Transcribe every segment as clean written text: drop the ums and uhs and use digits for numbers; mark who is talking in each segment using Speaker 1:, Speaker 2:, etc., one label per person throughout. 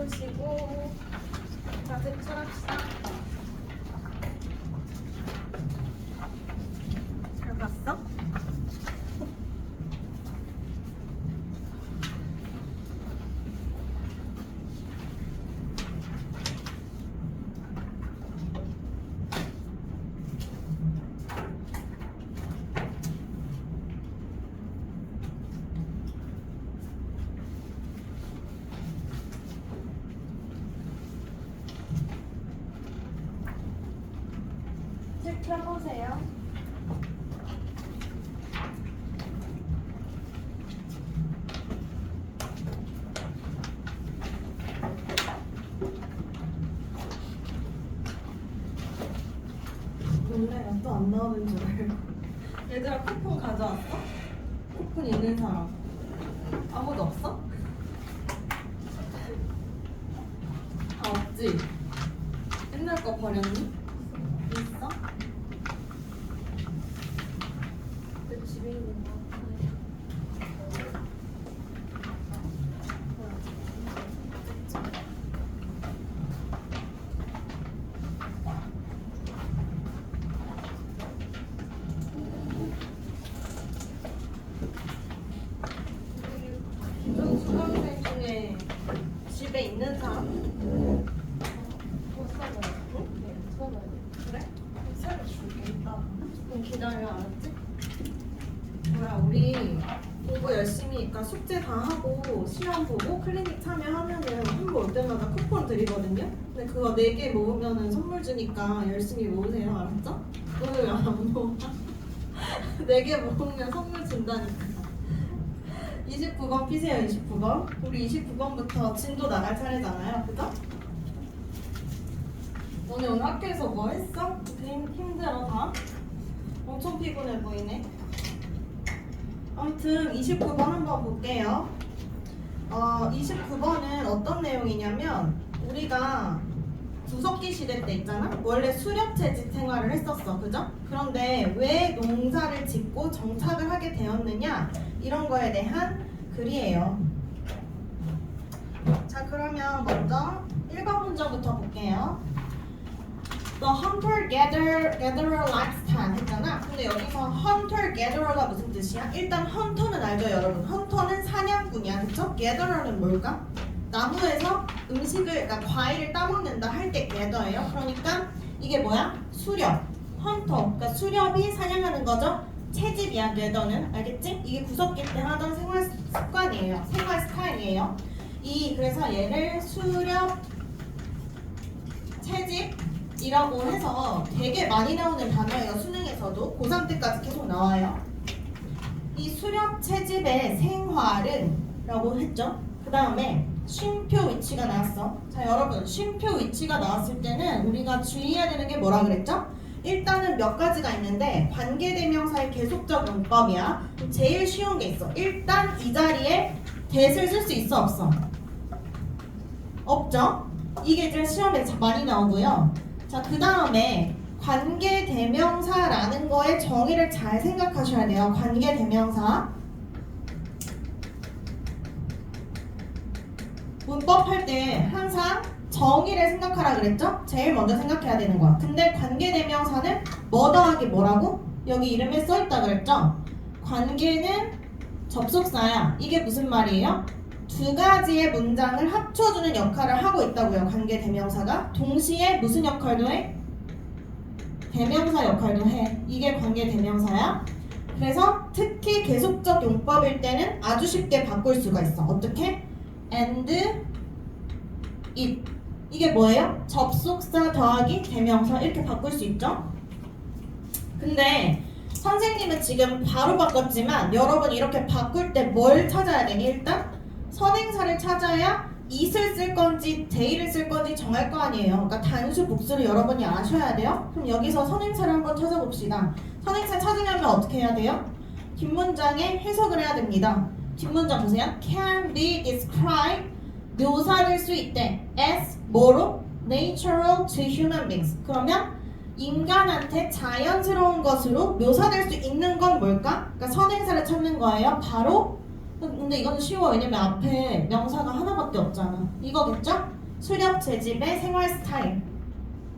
Speaker 1: 잡으시고 자, 제출합시다. 잘 봤어? 책 펴보세요. 놀래라, 또 안 나오는 줄 알고. 얘들아, 쿠폰 가져왔어? 쿠폰 있는 사람 아무도 없어? 다 없지? 옛날 거 버렸니? 있어? 내 집에 있는 거 기존 수강생 중에 집에 있는 사람? 그래? 새로 줄게. 조금 기다려, 알았지? 뭐야, 우리 공부 열심히 하니까 숙제 다 하고 시험 보고 클리닉 참여하면은 홍보 올 때마다 쿠폰 드리거든요? 근데 그거 4개 모으면은 선물 주니까 열심히 모으세요, 알았죠? 오늘 왜 안 모아? 4개 모으면 선물 준다니까. 29번 피세요, 29번. 우리 29번부터 진도 나갈 차례잖아요, 그죠? 오늘 학교에서 뭐 했어? 힘들어 다? 엄청 피곤해 보이네. 아무튼 29번 한번 볼게요. 29번은 어떤 내용이냐면 우리가 구석기 시대 때 있잖아? 원래 수렵채집 생활을 했었어, 그죠? 그런데 왜 농사를 짓고 정착을 하게 되었느냐? 이런 거에 대한 글이에요. 자, 그러면 먼저 1번 문제부터 볼게요. The hunter-gatherer lifespan 했잖아. 근데 여기서 hunter-gatherer가 무슨 뜻이야? 일단 헌터는 알죠, 여러분? 헌터는 사냥꾼이야, 그쵸? gatherer는 뭘까? 나무에서 음식을, 그러니까 과일을 따먹는다 할 때 gather예요. 그러니까 이게 뭐야? 수렵, 헌터. 그러니까 수렵이 사냥하는 거죠. 채집이야, gather는. 알겠지? 이게 구석기 때 하던 생활 습관이에요. 생활 스타일이에요. 그래서 얘를 수렵, 채집이라고 해서 되게 많이 나오는 단어예요. 수능에서도 고3 때까지 계속 나와요. 이 수렵 채집의 생활은 라고 했죠. 그 다음에 쉼표 위치가 나왔어. 자, 여러분, 쉼표 위치가 나왔을 때는 우리가 주의해야 되는 게 뭐라 그랬죠? 일단은 몇 가지가 있는데 관계대명사의 계속적 용법이야. 제일 쉬운 게 있어. 일단 이 자리에 that을 쓸 수 있어, 없어? 없죠? 이게 제일 시험에 많이 나오고요. 자, 그 다음에 관계대명사라는 거의 정의를 잘 생각하셔야 돼요. 관계대명사. 문법 할 때 항상 정의를 생각하라 그랬죠? 제일 먼저 생각해야 되는 거야. 근데 관계대명사는 뭐 더하기 뭐라고? 여기 이름에 써있다 그랬죠? 관계는 접속사야. 이게 무슨 말이에요? 두 가지의 문장을 합쳐주는 역할을 하고 있다고요. 관계대명사가. 동시에 무슨 역할도 해? 대명사 역할도 해. 이게 관계대명사야. 그래서 특히 계속적 용법일 때는 아주 쉽게 바꿀 수가 있어. 어떻게? and, it. 이게 뭐예요? 접속사 더하기 대명사 이렇게 바꿀 수 있죠? 근데 선생님은 지금 바로 바꿨지만 여러분 이렇게 바꿀 때 뭘 찾아야 되니? 일단 선행사를 찾아야 it을 쓸 건지 they를 쓸 건지 정할 거 아니에요. 그러니까 단수 복수를 여러분이 아셔야 돼요. 그럼 여기서 선행사를 한번 찾아봅시다. 선행사 찾으려면 어떻게 해야 돼요? 뒷문장에 해석을 해야 됩니다. 뒷문장 보세요. can be described 묘사될 수 있대. as 뭐로? natural to human beings. 그러면 인간한테 자연스러운 것으로 묘사될 수 있는 건 뭘까? 그러니까 선행사를 찾는 거예요. 바로 근데 이거는 쉬워. 왜냐면 앞에 명사가 하나밖에 없잖아. 이거겠죠? 수렵 채집의 생활 스타일.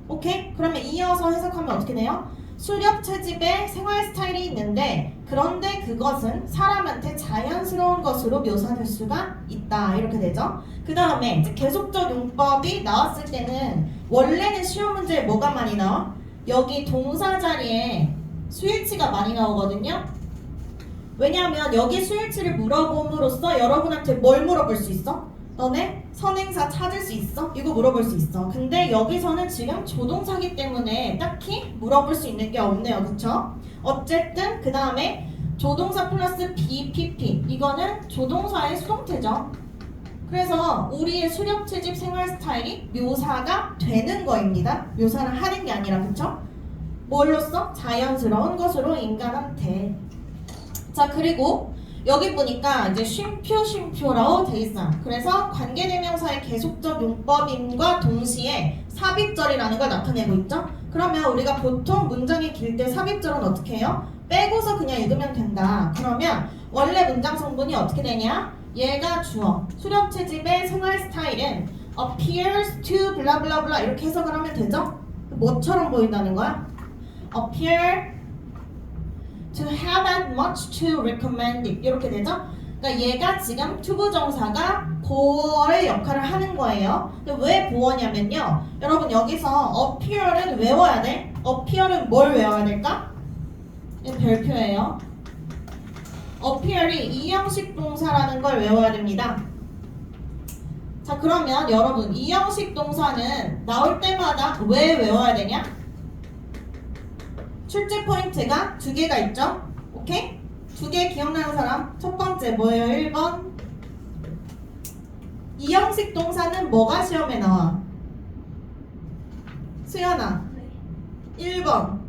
Speaker 1: 오케이? 그러면 이어서 해석하면 어떻게 돼요? 수렵 채집의 생활 스타일이 있는데 그런데 그것은 사람한테 자연스러운 것으로 묘사될 수가 있다. 이렇게 되죠. 그 다음에 이제 계속적 용법이 나왔을 때는 원래는 시험 문제에 뭐가 많이 나와? 여기 동사 자리에 수일치가 많이 나오거든요. 왜냐하면 여기 수일치를 물어봄으로써 여러분한테 뭘 물어볼 수 있어? 너네 선행사 찾을 수 있어? 이거 물어볼 수 있어. 근데 여기서는 지금 조동사기 때문에 딱히 물어볼 수 있는 게 없네요. 그쵸? 어쨌든 그 다음에 조동사 플러스 BPP 이거는 조동사의 수동태죠. 그래서 우리의 수렵 채집 생활 스타일이 묘사가 되는 거입니다. 묘사를 하는 게 아니라. 그쵸? 뭘로써? 자연스러운 것으로 인간한테. 자, 그리고 여기 보니까 이제 쉼표라고 돼 있어요. 그래서 관계대명사의 계속적 용법임과 동시에 삽입절이라는 걸 나타내고 있죠. 그러면 우리가 보통 문장이 길 때 삽입절은 어떻게 해요? 빼고서 그냥 읽으면 된다. 그러면 원래 문장 성분이 어떻게 되냐? 얘가 주어. 수렵 채집의 생활 스타일은 appears to 블라블라블라 이렇게 해석을 하면 되죠? 뭐처럼 보인다는 거야? appear to have that much to recommend it 이렇게 되죠? 그러니까 얘가 지금 투부정사가 보어의 역할을 하는 거예요. 근데 왜 보어냐면요. 여러분 여기서 appear은 외워야 돼. appear은 뭘 외워야 될까? 이 별표예요. appear이 이형식 동사라는 걸 외워야 됩니다. 자, 그러면 여러분 이형식 동사는 나올 때마다 왜 외워야 되냐? 출제 포인트가 두 개가 있죠? 오케이? 두 개 기억나는 사람? 첫 번째 뭐예요? 1번 이형식 동사는 뭐가 시험에 나와? 수연아 1번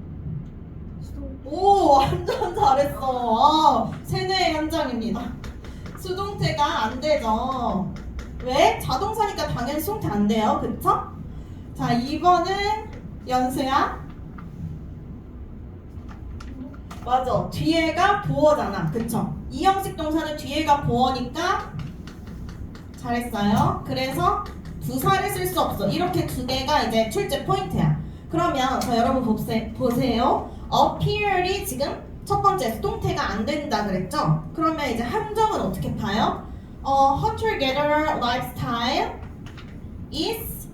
Speaker 1: 오 완전 잘했어. 세뇌의 현장입니다. 수동태가 안 되죠. 왜? 자동사니까 당연히 수동태 안 돼요. 그쵸? 자 2번은 연수야 맞아. 뒤에가 보어잖아. 그쵸? 이형식 동사는 뒤에가 보어니까 잘했어요. 그래서 부사를 쓸 수 없어. 이렇게 두 개가 이제 출제 포인트야. 그러면 자 여러분 보세요. appear이 지금 첫 번째 수동태가 안 된다 그랬죠? 그러면 이제 함정은 어떻게 파요? hunter-gatherer lifestyle is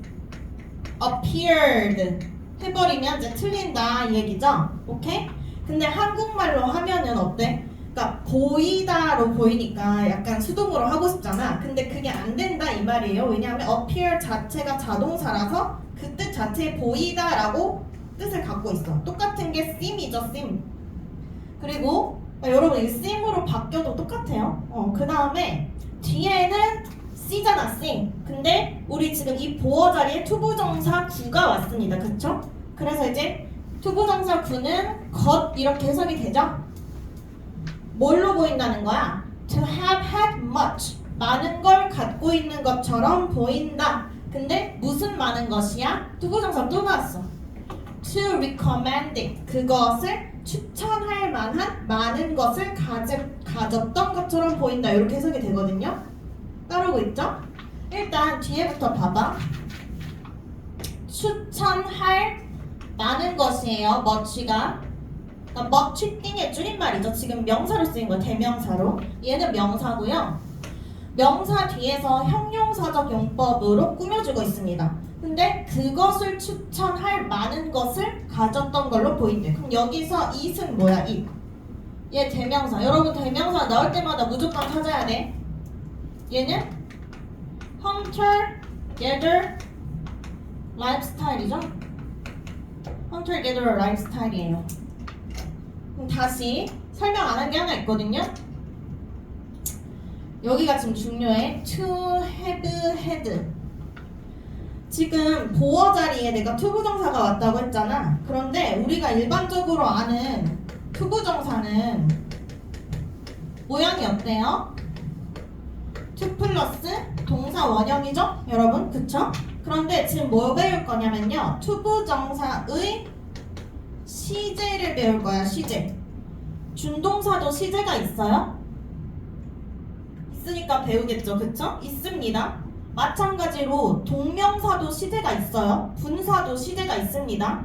Speaker 1: appeared 해버리면 이제 틀린다 이 얘기죠? 오케이? 근데 한국말로 하면은 어때? 그러니까 보이다로 보이니까 약간 수동으로 하고 싶잖아. 근데 그게 안 된다 이 말이에요. 왜냐하면 appear 자체가 자동사라서 그 뜻 자체에 보이다라고 뜻을 갖고 있어. 똑같은 게 seem이죠, seem. 그리고 여러분 이 seem으로 바뀌어도 똑같아요. 그 다음에 뒤에는 C잖아, C. 근데 우리 지금 이 보어 자리에 투부정사 구가 왔습니다. 그쵸? 그래서 이제 투부정사 구는 것 이렇게 해석이 되죠? 뭘로 보인다는 거야? To have had much. 많은 걸 갖고 있는 것처럼 보인다. 근데 무슨 많은 것이야? 투부정사 또 나왔어. To recommend it. 그것을 추천할 만한 많은 것을 가졌던 것처럼 보인다. 이렇게 해석이 되거든요. 따르고 있죠? 일단 뒤에부터 봐봐. 추천할 많은 것이에요. much가. 그러니까 much thing의 줄임말이죠. 지금 명사로 쓰인 거야. 대명사로. 얘는 명사고요. 명사 뒤에서 형용사적 용법으로 꾸며주고 있습니다. 근데 그것을 추천할 많은 것을 가졌던 걸로 보인대. 그럼 여기서 it은 뭐야? it. 얘 대명사. 여러분 대명사 나올 때마다 무조건 찾아야 돼. 얘는 hunter gather lifestyle이죠. hunter gather lifestyle이에요. 그럼 다시 설명 안 한 게 하나 있거든요. 여기가 지금 중요해. to have had. 지금 보어 자리에 내가 투부정사가 왔다고 했잖아. 그런데 우리가 일반적으로 아는 투부정사는 모양이 어때요? to 플러스 동사 원형이죠? 여러분 그쵸? 그런데 지금 뭐 배울 거냐면요. 투부정사의 시제를 배울 거야. 시제. 준동사도 시제가 있어요? 있으니까 배우겠죠. 그쵸? 있습니다. 마찬가지로 동명사도 시제가 있어요. 분사도 시제가 있습니다.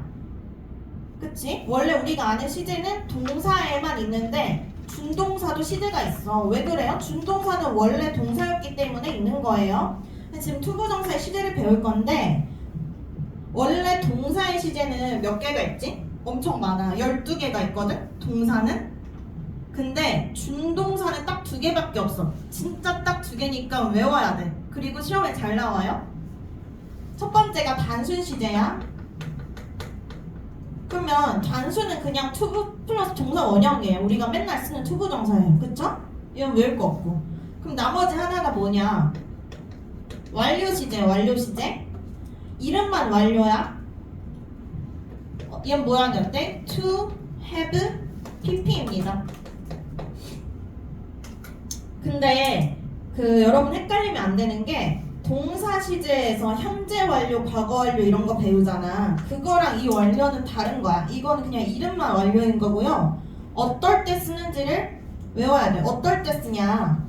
Speaker 1: 그치? 원래 우리가 아는 시제는 동사에만 있는데 준동사도 시제가 있어. 왜 그래요? 준동사는 원래 동사였기 때문에 있는 거예요. 지금 투부정사의 시제를 배울 건데 원래 동사의 시제는 몇 개가 있지? 엄청 많아. 12개가 있거든? 동사는? 근데 준동사는 딱 2개밖에 없어. 진짜 딱 2개니까 외워야 돼. 그리고 시험에 잘 나와요. 첫 번째가 단순 시제야. 그러면 단수는 그냥 투부 플러스 동사 원형이에요. 우리가 맨날 쓰는 투부정사예요. 그쵸? 이건 외울 거 없고. 그럼 나머지 하나가 뭐냐? 완료 시제, 완료 시제. 이름만 완료야. 얘는 모양이 어때? to, have, pp입니다. 근데 여러분 헷갈리면 안 되는 게 동사 시제에서 현재 완료, 과거 완료 이런 거 배우잖아. 그거랑 이 완료는 다른 거야. 이거는 그냥 이름만 완료인 거고요. 어떨 때 쓰는지를 외워야 돼. 어떨 때 쓰냐?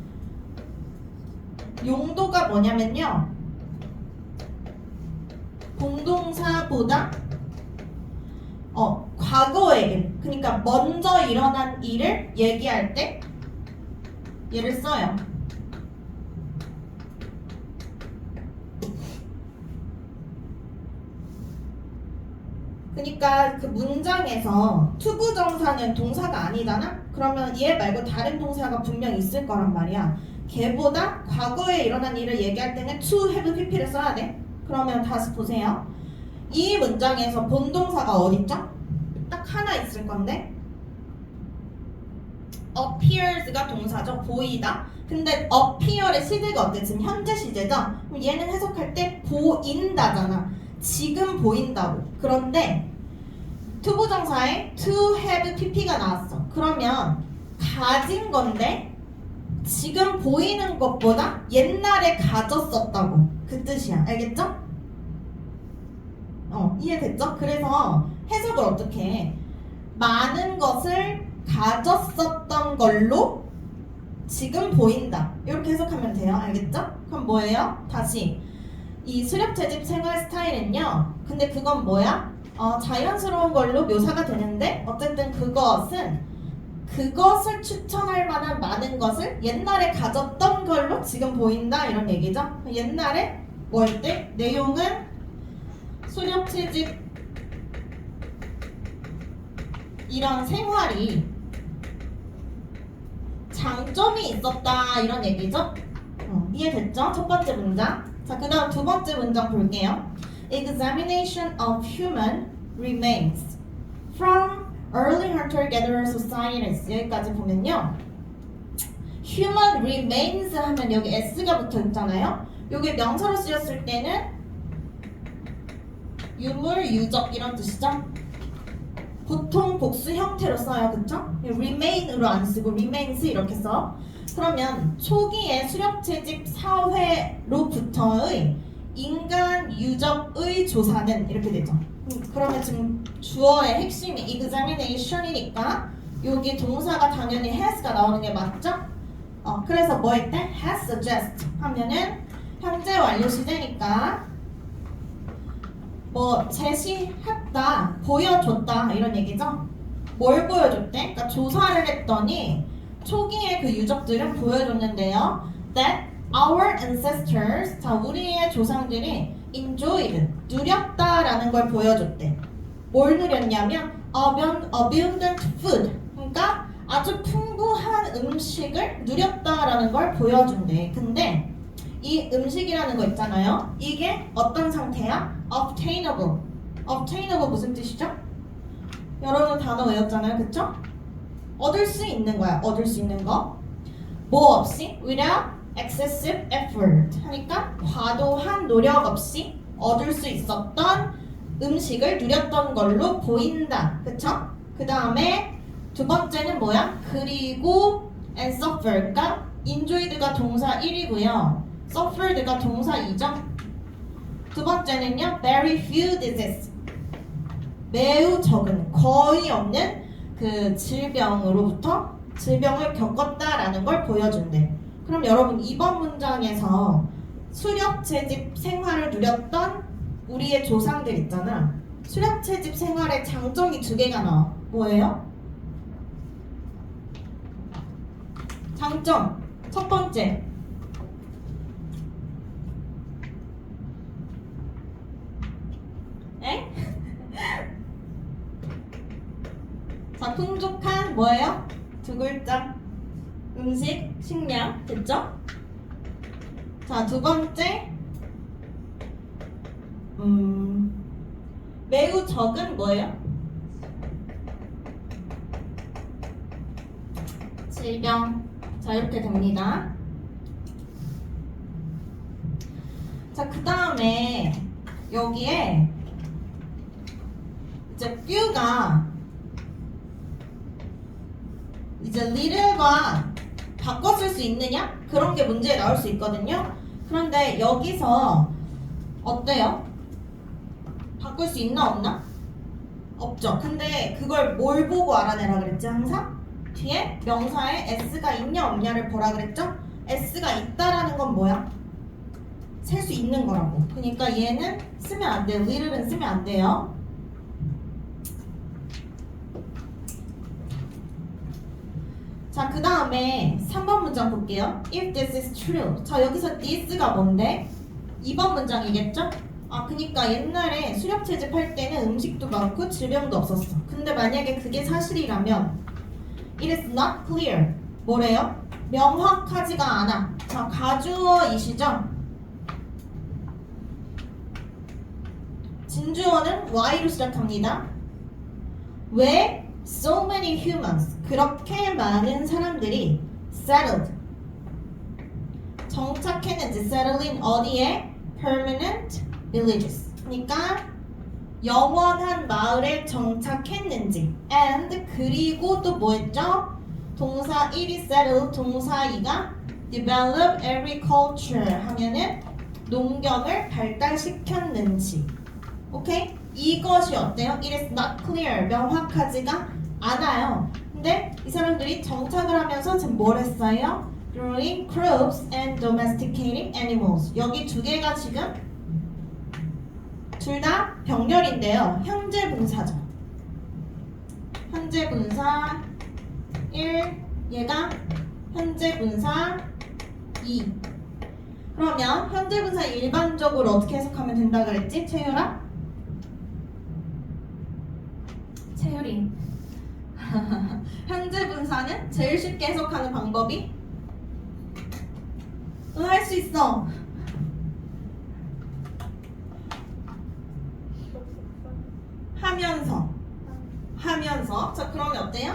Speaker 1: 용도가 뭐냐면요. 공동사보다 과거의 일, 그러니까 먼저 일어난 일을 얘기할 때 얘를 써요. 그러니까 그 문장에서 투부정사는 동사가 아니잖아? 그러면 얘 말고 다른 동사가 분명 있을 거란 말이야. 걔보다 과거에 일어난 일을 얘기할 때는 to, have, pp를 써야 돼. 그러면 다시 보세요. 이 문장에서 본동사가 어딨죠? 딱 하나 있을 건데 appears가 동사죠. 보이다. 근데 appear의 시제가 어때? 지금 현재 시제죠? 그럼 얘는 해석할 때 보인다잖아. 지금 보인다고. 그런데 투부정사에 to, have, pp가 나왔어. 그러면 가진 건데 지금 보이는 것보다 옛날에 가졌었다고. 그 뜻이야. 알겠죠? 이해됐죠? 그래서 해석을 어떻게 해? 많은 것을 가졌었던 걸로 지금 보인다. 이렇게 해석하면 돼요. 알겠죠? 그럼 뭐예요? 다시 이 수렵채집 생활 스타일은요. 근데 그건 뭐야? 자연스러운 걸로 묘사가 되는데 어쨌든 그것은 그것을 추천할 만한 많은 것을 옛날에 가졌던 걸로 지금 보인다 이런 얘기죠. 옛날에 뭘 때? 내용은 수렵채집 이런 생활이 장점이 있었다 이런 얘기죠. 이해됐죠? 첫 번째 문장. 자, 그 다음 두 번째 문장 볼게요. Examination of human remains from early hunter-gatherer societies. 여기까지 보면요. human remains 하면 여기 s가 붙어 있잖아요. 여기 명사로 쓰였을 때는 유물, 유적 이런 뜻이죠. 보통 복수 형태로 써요. 그쵸? remain으로 안 쓰고 remains 이렇게 써. 그러면 초기의 수렵채집 사회로부터의 인간 유적의 조사는 이렇게 되죠. 그러면 지금 주어의 핵심이 examination이니까 여기 동사가 당연히 has가 나오는 게 맞죠? 그래서 뭐 할 때? has suggest 하면은 현재 완료 시제니까 뭐 제시했다, 보여줬다 이런 얘기죠. 뭘 보여줬대? 그러니까 조사를 했더니 초기의 그 유적들을 보여줬는데요. That our ancestors, 자 우리의 조상들이 enjoyed, 누렸다라는 걸 보여줬대. 뭘 누렸냐면 abundant food, 그러니까 아주 풍부한 음식을 누렸다라는 걸 보여준대. 근데 이 음식이라는 거 있잖아요. 이게 어떤 상태야? obtainable. obtainable 무슨 뜻이죠? 여러분 단어 외웠잖아요. 그쵸? 얻을 수 있는 거야. 얻을 수 있는 거. 뭐 없이? without excessive effort. 하니까 과도한 노력 없이 얻을 수 있었던 음식을 누렸던 걸로 보인다. 그쵸? 그 다음에 두 번째는 뭐야? 그리고 and suffer. 그러니까 enjoyed가 동사 1이고요. suffered가 동사 2죠. 두 번째는요. very few diseases. 매우 적은, 거의 없는 그 질병으로부터 질병을 겪었다라는 걸 보여준대. 그럼 여러분 이번 문장에서 수렵채집 생활을 누렸던 우리의 조상들 있잖아. 수렵채집 생활의 장점이 두 개가 나와. 뭐예요? 장점 첫 번째, 에? 자, 풍족한 뭐예요? 두 글자. 음식, 식량, 됐죠? 자, 두 번째, 매우 적은 뭐예요? 질병. 자, 이렇게 됩니다. 자, 그 다음에 여기에 이제 few가 이제 little과 바꿔 쓸 수 있느냐? 그런 게 문제에 나올 수 있거든요. 그런데 여기서 어때요? 바꿀 수 있나 없나? 없죠. 근데 그걸 뭘 보고 알아내라 그랬지 항상? 뒤에 명사에 s가 있냐 없냐를 보라 그랬죠? s가 있다라는 건 뭐야? 셀 수 있는 거라고. 그러니까 얘는 쓰면 안 돼요. little은 쓰면 안 돼요. 자, 그 다음에 3번 문장 볼게요. If this is true. 자, 여기서 this가 뭔데? 2번 문장이겠죠? 아, 그니까 옛날에 수렵채집 할 때는 음식도 많고 질병도 없었어. 근데 만약에 그게 사실이라면 It is not clear. 뭐래요? 명확하지가 않아. 자, 가주어이시죠? 진주어는 Y로 시작합니다. 왜 so many humans, 그렇게 많은 사람들이 settled, 정착했는지, settle in 어디에? permanent villages. 그러니까 영원한 마을에 정착했는지. and 그리고 또 뭐였죠? 동사 1이 settle, 동사 2가 develop agriculture 하면은 농경을 발달시켰는지. 오케이? 이것이 어때요? It is not clear. 명확하지가 않아요. 근데 이 사람들이 정착을 하면서 지금 뭘 했어요? Growing crops and domesticating animals. 여기 두 개가 지금 둘 다 병렬인데요. 현재 분사죠. 현재 분사 1, 얘가 현재 분사 2. 그러면 현재 분사 일반적으로 어떻게 해석하면 된다 그랬지? 채율아? 채율이 현재 분사는 제일 쉽게 해석하는 방법이 할 수 있어. 하면서 자, 그러면 어때요?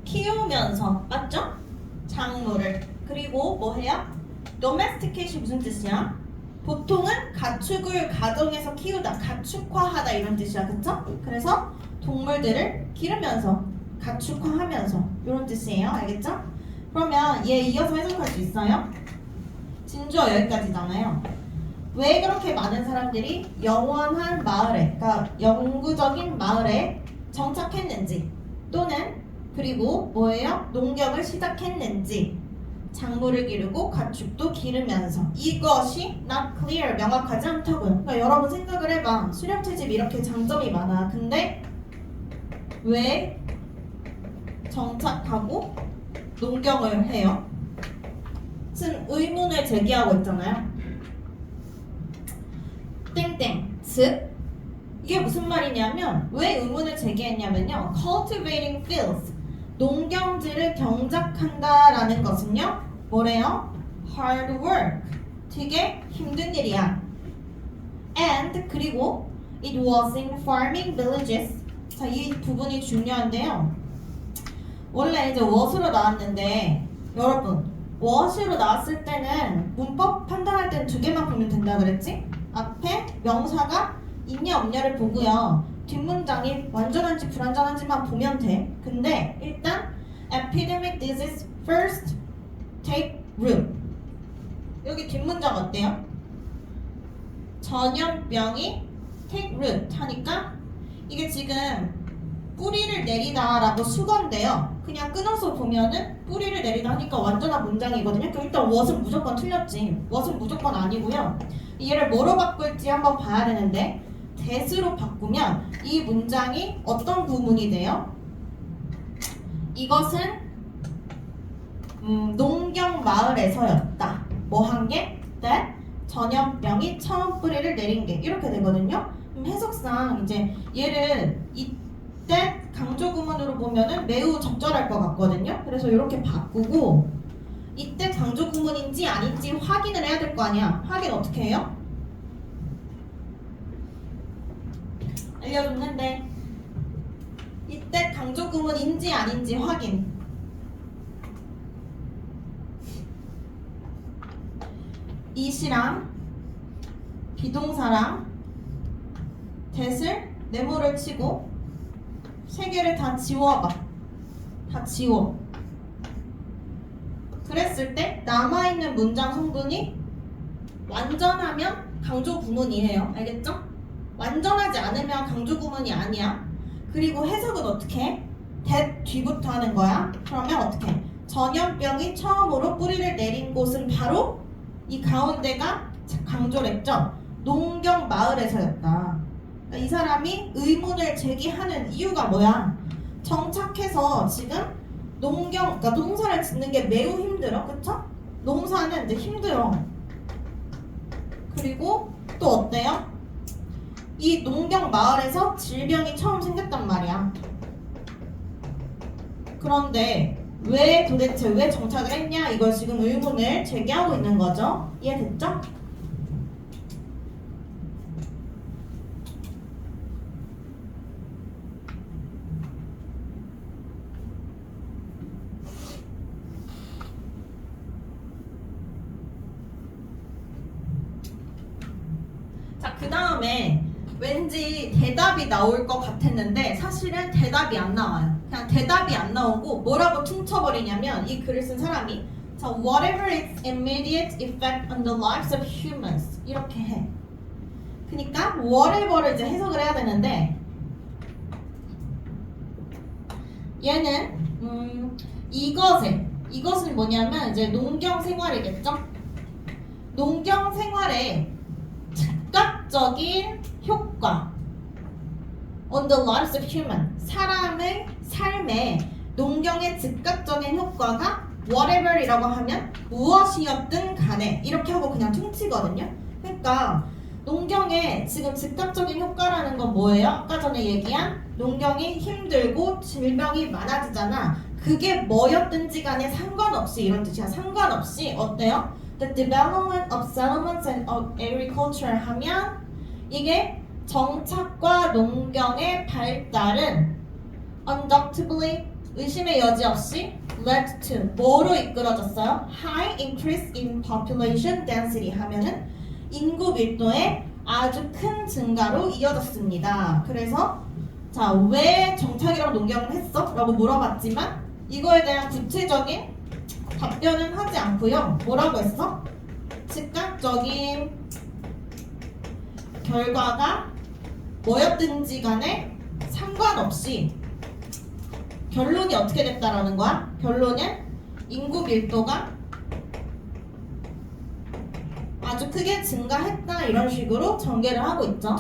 Speaker 1: 키우면서, 맞죠? 작물을. 그리고 뭐 해요? domestication 무슨 뜻이야? 보통은 가축을 가정에서 키우다, 가축화하다 이런 뜻이야, 그쵸? 그래서 동물들을 기르면서, 가축화하면서 이런 뜻이에요, 알겠죠? 그러면 얘 이어서 해석할 수 있어요? 진주어 여기까지잖아요. 왜 그렇게 많은 사람들이 영원한 마을에, 그러니까 영구적인 마을에 정착했는지, 또는 그리고 뭐예요? 농경을 시작했는지, 작물을 기르고 가축도 기르면서. 이것이 not clear, 명확하지 않다고요. 그러니까 여러분 생각을 해봐. 수렵채집 이렇게 장점이 많아. 근데 왜 정착하고 농경을 해요? 지금 의문을 제기하고 있잖아요. 땡땡. 즉 이게 무슨 말이냐면, 왜 의문을 제기했냐면요, cultivating fields, 농경지를 경작한다라는 것은요, 뭐래요? hard work, 되게 힘든 일이야. and 그리고 it was in farming villages. 자, 이 부분이 중요한데요. 원래 이제 what으로 나왔는데, 여러분 what으로 나왔을 때는 문법 판단할 때는 두 개만 보면 된다 그랬지? 앞에 명사가 있냐 없냐를 보고요, 뒷문장이 완전한지 불완전한지만 보면 돼. 근데 일단 epidemic disease first take root. 여기 뒷문장 어때요? 전염병이 take root 하니까 이게 지금 뿌리를 내리다 라고 수건데요. 그냥 끊어서 보면은 뿌리를 내리다 하니까 완전한 문장이거든요. 그럼 일단 what은 무조건 틀렸지. what은 무조건 아니고요. 얘를 뭐로 바꿀지 한번 봐야 되는데 that으로 바꾸면 이 문장이 어떤 구문이 돼요? 이것은 농경 마을에서였다. 뭐 한 게? that 전염병이 처음 뿌리를 내린 게 이렇게 되거든요. 해석상 이제 얘를 이때 강조 구문으로 보면은 매우 적절할 것 같거든요. 그래서 이렇게 바꾸고 이때 강조 구문인지 아닌지 확인을 해야 될 거 아니야. 확인 어떻게 해요? 알려줬는데 이때 강조 구문인지 아닌지 확인. 이시랑 비동사랑 that을 네모를 치고 세 개를 다 지워봐. 다 지워. 그랬을 때 남아있는 문장 성분이 완전하면 강조 구문이에요. 알겠죠? 완전하지 않으면 강조 구문이 아니야. 그리고 해석은 어떻게 해? that 뒤부터 하는 거야. 그러면 어떻게 해? 전염병이 처음으로 뿌리를 내린 곳은 바로 이 가운데가 강조를 했죠. 농경 마을에서였다. 그러니까 이 사람이 의문을 제기하는 이유가 뭐야? 정착해서 지금 그러니까 농사를 짓는 게 매우 힘들어. 그쵸? 농사는 이제 힘들어. 그리고 또 어때요? 이 농경 마을에서 질병이 처음 생겼단 말이야. 그런데 도대체 왜 정착을 했냐? 이걸 지금 의문을 제기하고 있는 거죠. 이해됐죠? 자, 그 다음에 왠지 대답이 나올 것 같았는데 사실은 대답이 안 나와요. 그냥 대답이 안 나오고 뭐라고 퉁쳐버리냐면 이 글을 쓴 사람이 자, whatever its immediate effect on the lives of humans 이렇게 해. 그러니까 whatever를 이제 해석을 해야 되는데 얘는 이것은 뭐냐면 이제 농경 생활이겠죠? 농경 생활에 즉각적인 효과 on the lives of human 사람의 삶에 농경의 즉각적인 효과가 whatever이라고 하면 무엇이었든 간에 이렇게 하고 그냥 퉁치거든요. 그러니까 농경의 지금 즉각적인 효과라는 건 뭐예요? 아까 전에 얘기한 농경이 힘들고 질병이 많아지잖아. 그게 뭐였든지 간에 상관없이 이런 뜻이야. 상관없이 어때요? The development of settlements and of agriculture 하면 이게 정착과 농경의 발달은 undoubtedly 의심의 여지 없이 led to 뭐로 이끌어졌어요? High increase in population density 하면은 인구 밀도의 아주 큰 증가로 이어졌습니다. 그래서 자, 왜 정착이랑 농경을 했어? 라고 물어봤지만 이거에 대한 구체적인 답변은 하지 않고요. 뭐라고 했어? 즉각적인 결과가 뭐였든지 간에 상관없이 결론이 어떻게 됐다라는 거야? 결론은 인구 밀도가 아주 크게 증가했다 이런 식으로 전개를 하고 있죠.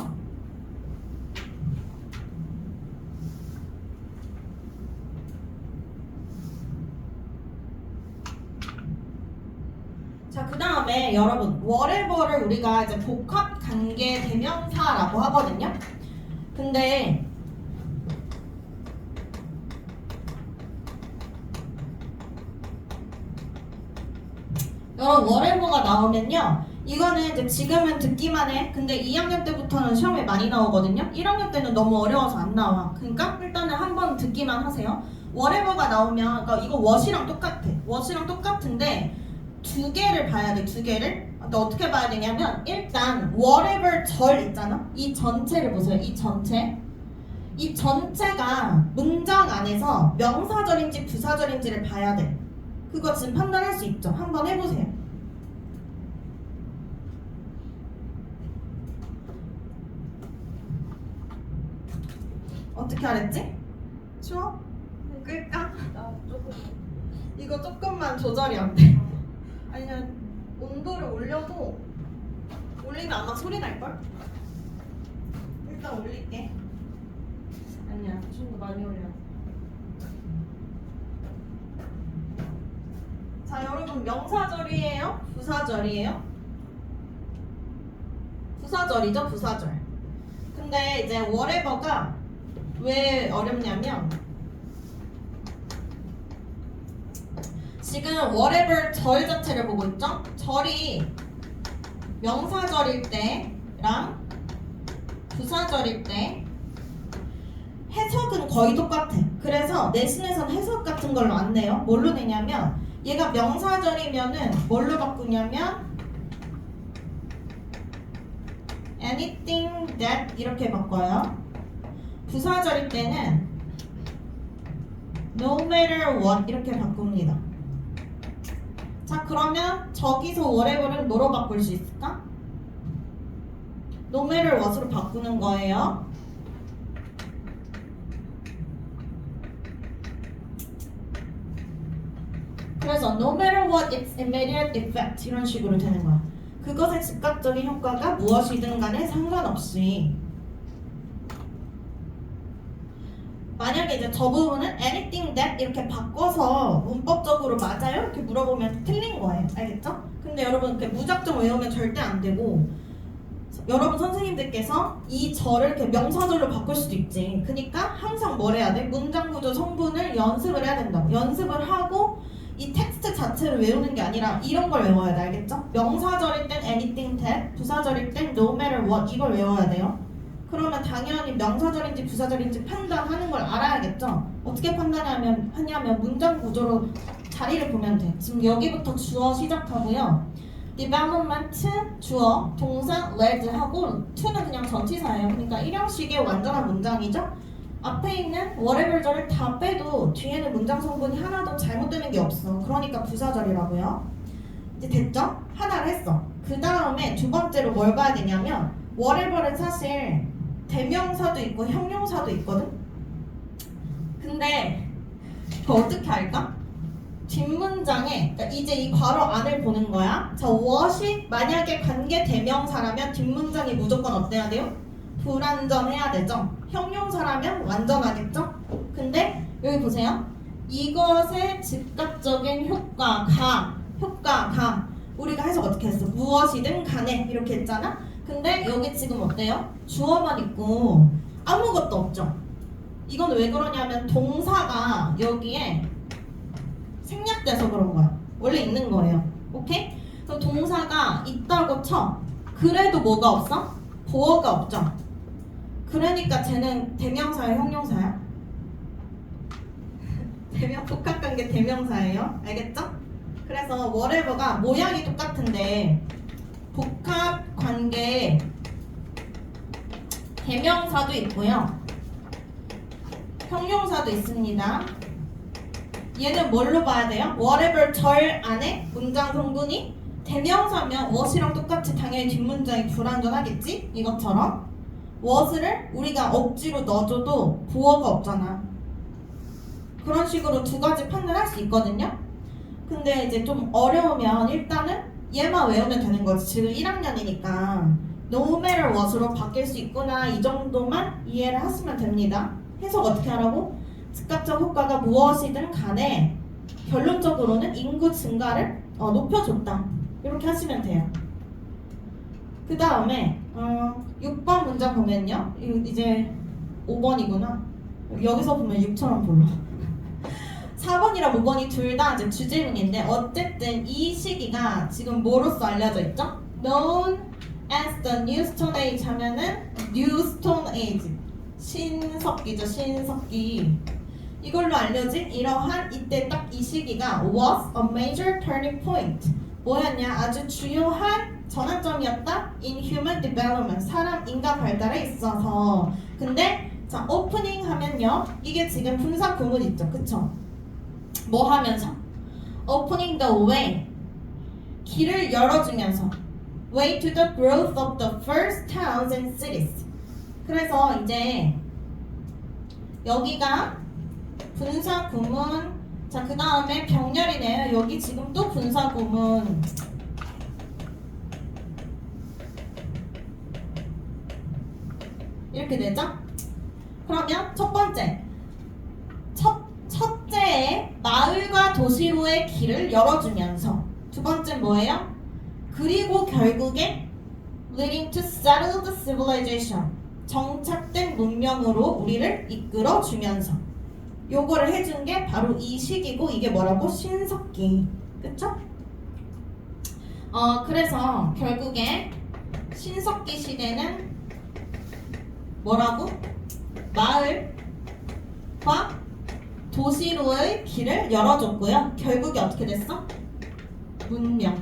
Speaker 1: 자, 그 다음에 여러분 whatever를 우리가 이제 복합 관계 대명사라고 하거든요. 근데 여러분 whatever가 나오면요 이거는 이제 지금은 듣기만 해. 근데 2학년 때부터는 시험에 많이 나오거든요. 1학년 때는 너무 어려워서 안 나와. 그러니까 일단은 한번 듣기만 하세요. whatever가 나오면 그러니까 이거 what이랑 똑같아. what이랑 똑같은데 두 개를 봐야 돼. 두 개를. 또 어떻게 봐야 되냐면 일단 whatever 절 있잖아. 이 전체를 보세요. 이 전체. 이 전체가 문장 안에서 명사절인지 부사절인지를 봐야 돼. 그거 지금 판단할 수 있죠. 한번 해보세요. 어떻게 하랬지? 추워? 끌까?
Speaker 2: 나 조금
Speaker 1: 이거 조금만 조절이 안 돼. 아니면 온도를 올려도 올리면 아마 소리 날걸? 일단 올릴게. 아니야, 좀 더 많이 올려. 자, 여러분 명사절이에요? 부사절이에요? 부사절이죠, 부사절. 근데 이제 whatever가 왜 어렵냐면 지금 whatever 절 자체를 보고 있죠? 절이 명사절일 때랑 부사절일 때 해석은 거의 똑같아. 그래서 내신에선 해석 같은 걸로 안 내요. 뭘로 내냐면 얘가 명사절이면은 뭘로 바꾸냐면 anything that 이렇게 바꿔요. 부사절일 때는 no matter what 이렇게 바꿉니다. 자, 그러면 저기서 whatever는 뭐로 바꿀 수 있을까? no matter what으로 바꾸는 거예요. 그래서 no matter what its immediate effect 이런 식으로 되는 거야. 그것의 즉각적인 효과가 무엇이든 간에 상관없이. 만약에 이제 저 부분은 anything that 이렇게 바꿔서 문법적으로 맞아요? 이렇게 물어보면 틀린 거예요. 알겠죠? 근데 여러분 이렇게 무작정 외우면 절대 안 되고 여러분 선생님들께서 이 절을 이렇게 명사절로 바꿀 수도 있지. 그러니까 항상 뭘 해야 돼? 문장 구조 성분을 연습을 해야 된다고. 연습을 하고 이 텍스트 자체를 외우는 게 아니라 이런 걸 외워야 돼. 알겠죠? 명사절일 땐 anything that, 부사절일 땐 no matter what 이걸 외워야 돼요. 그러면 당연히 명사절인지 부사절인지 판단하는 걸 알아야겠죠? 어떻게 판단하냐면 문장 구조로 자리를 보면 돼. 지금 여기부터 주어 시작하고요. development 주어, 동사 led 하고 to는 그냥 전치사예요. 그러니까 일형식의 완전한 문장이죠. 앞에 있는 whatever절을 다 빼도 뒤에는 문장 성분이 하나도 잘못되는 게 없어. 그러니까 부사절이라고요. 이제 됐죠? 하나를 했어. 그 다음에 두 번째로 뭘 봐야 되냐면 whatever는 사실 대명사도 있고 형용사도 있거든? 근데 그거 어떻게 알까? 뒷문장에 그러니까 이제 이 괄호 안을 보는 거야. 자, what이 만약에 관계 대명사라면 뒷문장이 무조건 어때야 돼요? 불완전해야 되죠. 형용사라면 완전하겠죠. 근데 여기 보세요. 이것의 즉각적인 효과가 우리가 해석 어떻게 했어? 무엇이든 간에 이렇게 했잖아. 근데 여기 지금 어때요? 주어만 있고 아무것도 없죠. 이건 왜 그러냐면 동사가 여기에 생략돼서 그런 거야. 원래 있는 거예요. 오케이? 그래서 동사가 있다고 쳐. 그래도 뭐가 없어? 보어가 없죠. 그러니까 쟤는 대명사야, 형용사야? 복합관계 대명사예요. 알겠죠? 그래서 whatever가 모양이 똑같은데 복합관계 대명사도 있고요. 형용사도 있습니다. 얘는 뭘로 봐야 돼요? whatever 절 안에 문장 성분이 대명사면 what이랑 똑같이 당연히 뒷문장이 불완전하겠지? 이것처럼 what을 우리가 억지로 넣어줘도 보어가 없잖아. 그런 식으로 두 가지 판단할 수 있거든요. 근데 이제 좀 어려우면 일단은 얘만 외우면 되는 거지. 지금 1학년이니까 no matter what으로 바뀔 수 있구나 이 정도만 이해를 하시면 됩니다. 해석 어떻게 하라고? 즉각적 효과가 무엇이든 간에 결론적으로는 인구 증가를 높여줬다. 이렇게 하시면 돼요. 그 다음에 6번 문장 보면요. 이제 5번이구나. 여기서 보면 6처럼 보여. 4번이랑 5번이 둘 다 이제 주제문인데 어쨌든 이 시기가 지금 뭐로써 알려져 있죠? Known as the New Stone Age 하면은 New Stone Age 신석기죠. 신석기. 이걸로 알려진 이러한 이때 딱 이 시기가 was a major turning point. 뭐였냐? 아주 주요한 전환점이었다. In human development. 사람 인간 발달에 있어서. 근데 자, opening 하면요. 이게 지금 분사 구문 있죠. 그쵸? 뭐 하면서? Opening the way. 길을 열어주면서. Way to the growth of the first towns and cities. 그래서 이제 여기가 분사 구문. 자, 그 다음에 병렬이네요. 여기 지금 또 분사 구문. 이렇게 되죠? 그러면 첫 번째. 첫째에 마을과 도시로의 길을 열어주면서, 두 번째 뭐예요? 그리고 결국에 leading to settled civilization, 정착된 문명으로 우리를 이끌어주면서, 요거를 해준 게 바로 이 시기고, 이게 뭐라고? 신석기. 그쵸? 그래서 결국에 신석기 시대는 뭐라고? 마을과 도시로의 길을 열어줬고요. 결국에 어떻게 됐어? 문명.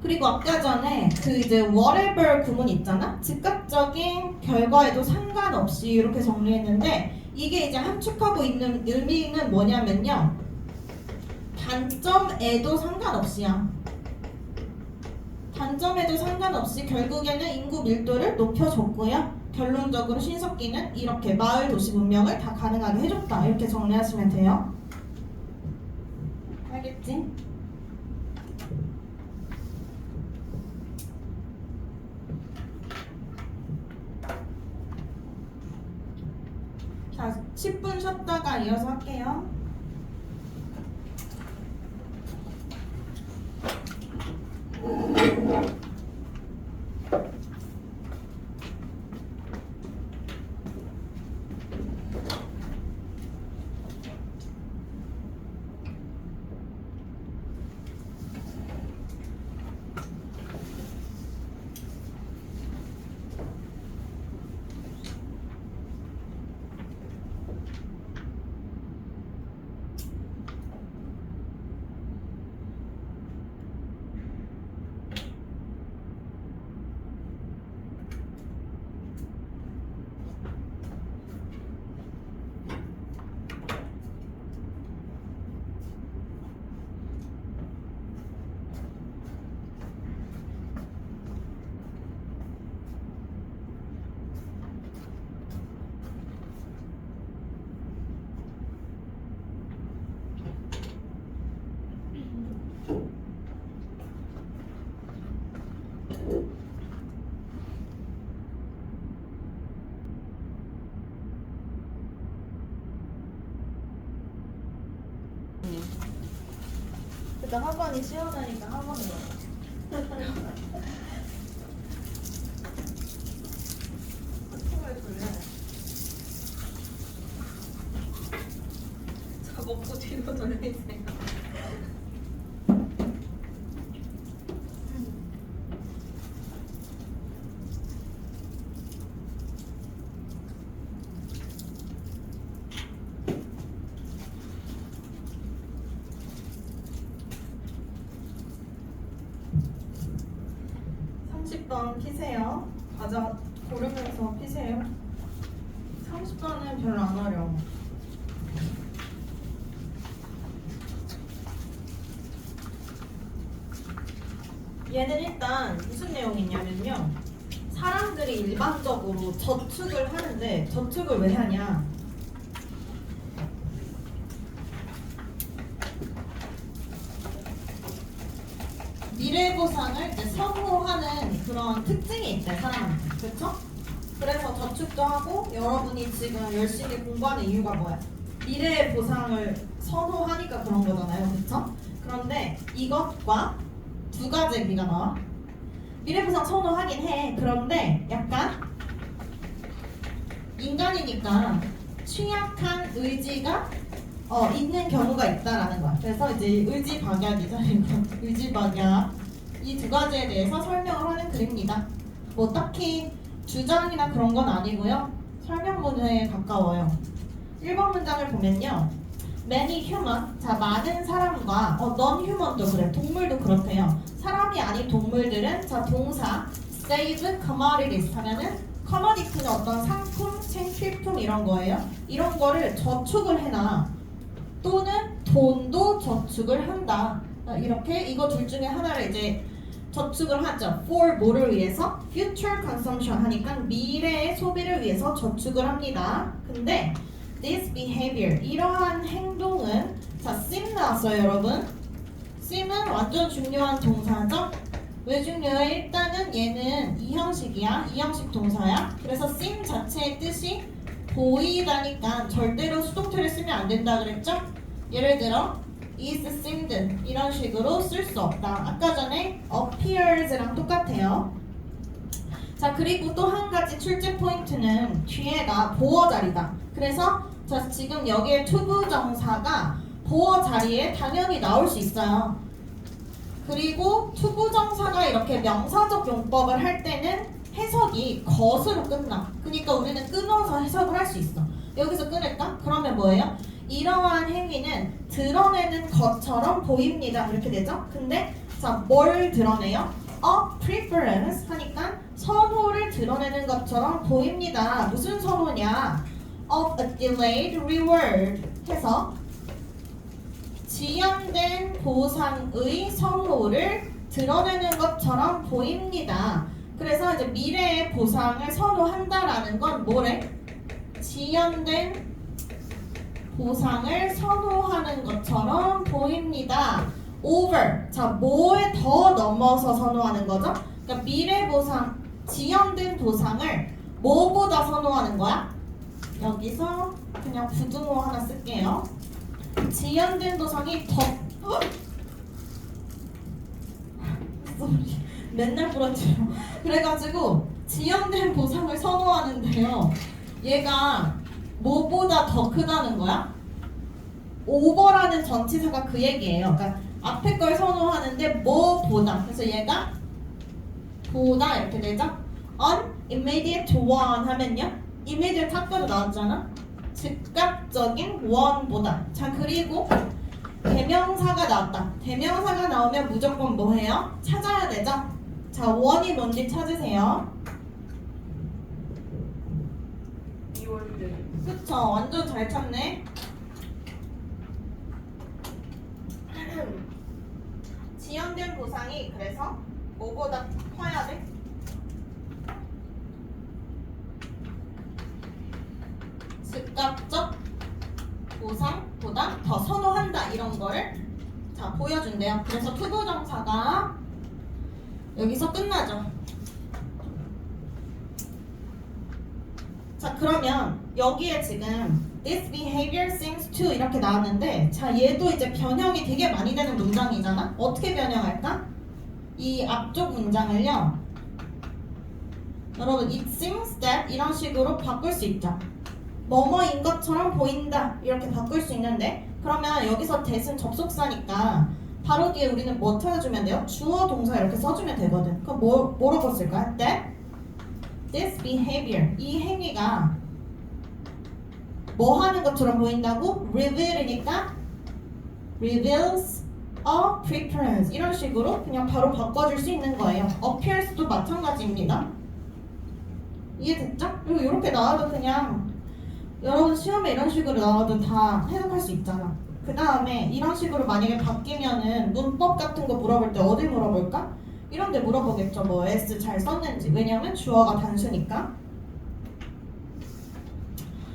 Speaker 1: 그리고 아까 전에 그 이제 whatever 구문 있잖아? 즉각적인 결과에도 상관없이 이렇게 정리했는데, 이게 이제 함축하고 있는 의미는 뭐냐면요, 단점에도 상관없이야. 단점에도 상관없이 결국에는 인구 밀도를 높여줬고요. 결론적으로 신석기는 이렇게 마을 도시 문명을 다 가능하게 해줬다. 이렇게 정리하시면 돼요. 알겠지? 자, 10분 쉬었다가 이어서 할게요. 일단 학원이 시원하니까 학원을
Speaker 2: 자, 먹고 뒤로 돌리세요.
Speaker 1: 피세요. 과자 고르면서 피세요. 30번은 별로 안 어려워. 얘는 일단 무슨 내용이냐면요, 사람들이 일반적으로 저축을 하는데 저축을 왜 하냐, 미래 보상을 이제 선호하는 그런 특징이 있대, 사람한테. 그렇죠? 그래서 저축도 하고, 여러분이 지금 열심히 공부하는 이유가 뭐야? 미래 보상을 선호하니까 그런 거잖아요. 그렇죠? 그런데 이것과 두 가지 얘기가 나와. 미래 보상 선호하긴 해. 그런데 약간 인간이니까 취약한 의지가 있는 경우가 있다라는 거야. 그래서 이제 의지박약이죠. 이거 의지박약. 이 두 가지에 대해서 설명을 하는 글입니다. 뭐 딱히 주장이나 그런 건 아니고요. 설명문에 가까워요. 1번 문장을 보면요, many human, 자 많은 사람과 non-human도 그래, 동물도 그렇대요. 사람이 아닌 동물들은, 자 동사 save commodities 하면은 commodity는 어떤 상품, 생필품 이런 거예요. 이런 거를 저축을 해놔. 또는 돈도 저축을 한다. 이렇게 이거 둘 중에 하나를 이제 저축을 하죠. for 뭐를 위해서? future consumption 하니까 미래의 소비를 위해서 저축을 합니다. 근데 this behavior 이러한 행동은 자, seem 나왔어요, 여러분. seem은 완전 중요한 동사죠. 왜 중요해? 일단은 얘는 이 형식이야. 이 형식 동사야. 그래서 seem 자체의 뜻이 보이다니까 절대로 수동태를 쓰면 안 된다 그랬죠? 예를 들어 is seemed 이런 식으로 쓸 수 없다. 아까 전에 appears랑 똑같아요. 자, 그리고 또 한 가지 출제 포인트는 뒤에가 보어 자리다. 그래서 자, 지금 여기에 투부정사가 보어 자리에 당연히 나올 수 있어요. 그리고 투부정사가 이렇게 명사적 용법을 할 때는 해석이 것으로 끝나. 그러니까 우리는 끊어서 해석을 할 수 있어. 여기서 끊을까? 그러면 뭐예요? 이러한 행위는 드러내는 것처럼 보입니다. 이렇게 되죠? 근데 자, 뭘 드러내요? A preference 하니까 선호를 드러내는 것처럼 보입니다. 무슨 선호냐? Of a delayed reward 해서 지연된 보상의 선호를 드러내는 것처럼 보입니다. 그래서 이제 미래의 보상을 선호한다라는 건 뭐래? 지연된 보상을 선호하는 것처럼 보입니다. over. 자, 뭐에 더 넘어서 선호하는 거죠? 그러니까 미래 보상, 지연된 보상을 뭐보다 선호하는 거야? 여기서 그냥 부등호 하나 쓸게요. 지연된 보상이 더 쏘리 맨날 부러뜨려. 그래가지고 지연된 보상을 선호하는데요. 얘가 뭐보다 더 크다는 거야? over라는 전치사가 그 얘기예요. 그러니까 앞에 걸 선호하는데 뭐보다. 그래서 얘가 보다 이렇게 되죠? on immediate one 하면요. immediate 아까도 나왔잖아. 즉각적인 one보다. 자, 그리고 대명사가 나왔다. 대명사가 나오면 무조건 뭐 해요? 찾아야 되죠? 자, one이 뭔지 찾으세요.
Speaker 2: 이월드.
Speaker 1: 그쵸? 완전 잘 찾네. 지연된 보상이 그래서 뭐보다 커야 돼? 즉각적 보상보다 더 선호한다 이런 거를 자 보여준대요. 그래서 투부정사가 여기서 끝나죠. 자, 그러면 여기에 지금 this behavior seems to 이렇게 나왔는데 자, 얘도 이제 변형이 되게 많이 되는 문장이잖아. 어떻게 변형할까? 이 앞쪽 문장을요, 여러분 it seems that 이런 식으로 바꿀 수 있죠. 뭐뭐인 것처럼 보인다 이렇게 바꿀 수 있는데, 그러면 여기서 that은 접속사니까 바로 뒤에 우리는 뭐 찾아주면 돼요? 주어 동사 이렇게 써주면 되거든. 그럼 뭐라고 쓸까? that this behavior 이 행위가 뭐 하는 것처럼 보인다고? reveal이니까 reveals a preference 이런 식으로 그냥 바로 바꿔줄 수 있는 거예요. appears도 마찬가지입니다. 이해됐죠? 그리고 이렇게 나와도 그냥 여러분 시험에 이런 식으로 나와도 다 해석할 수 있잖아. 그 다음에 이런 식으로 만약에 바뀌면은 문법 같은 거 물어볼 때 어디 물어볼까? 이런 데 물어보겠죠. 뭐 S 잘 썼는지. 왜냐면 주어가 단수니까.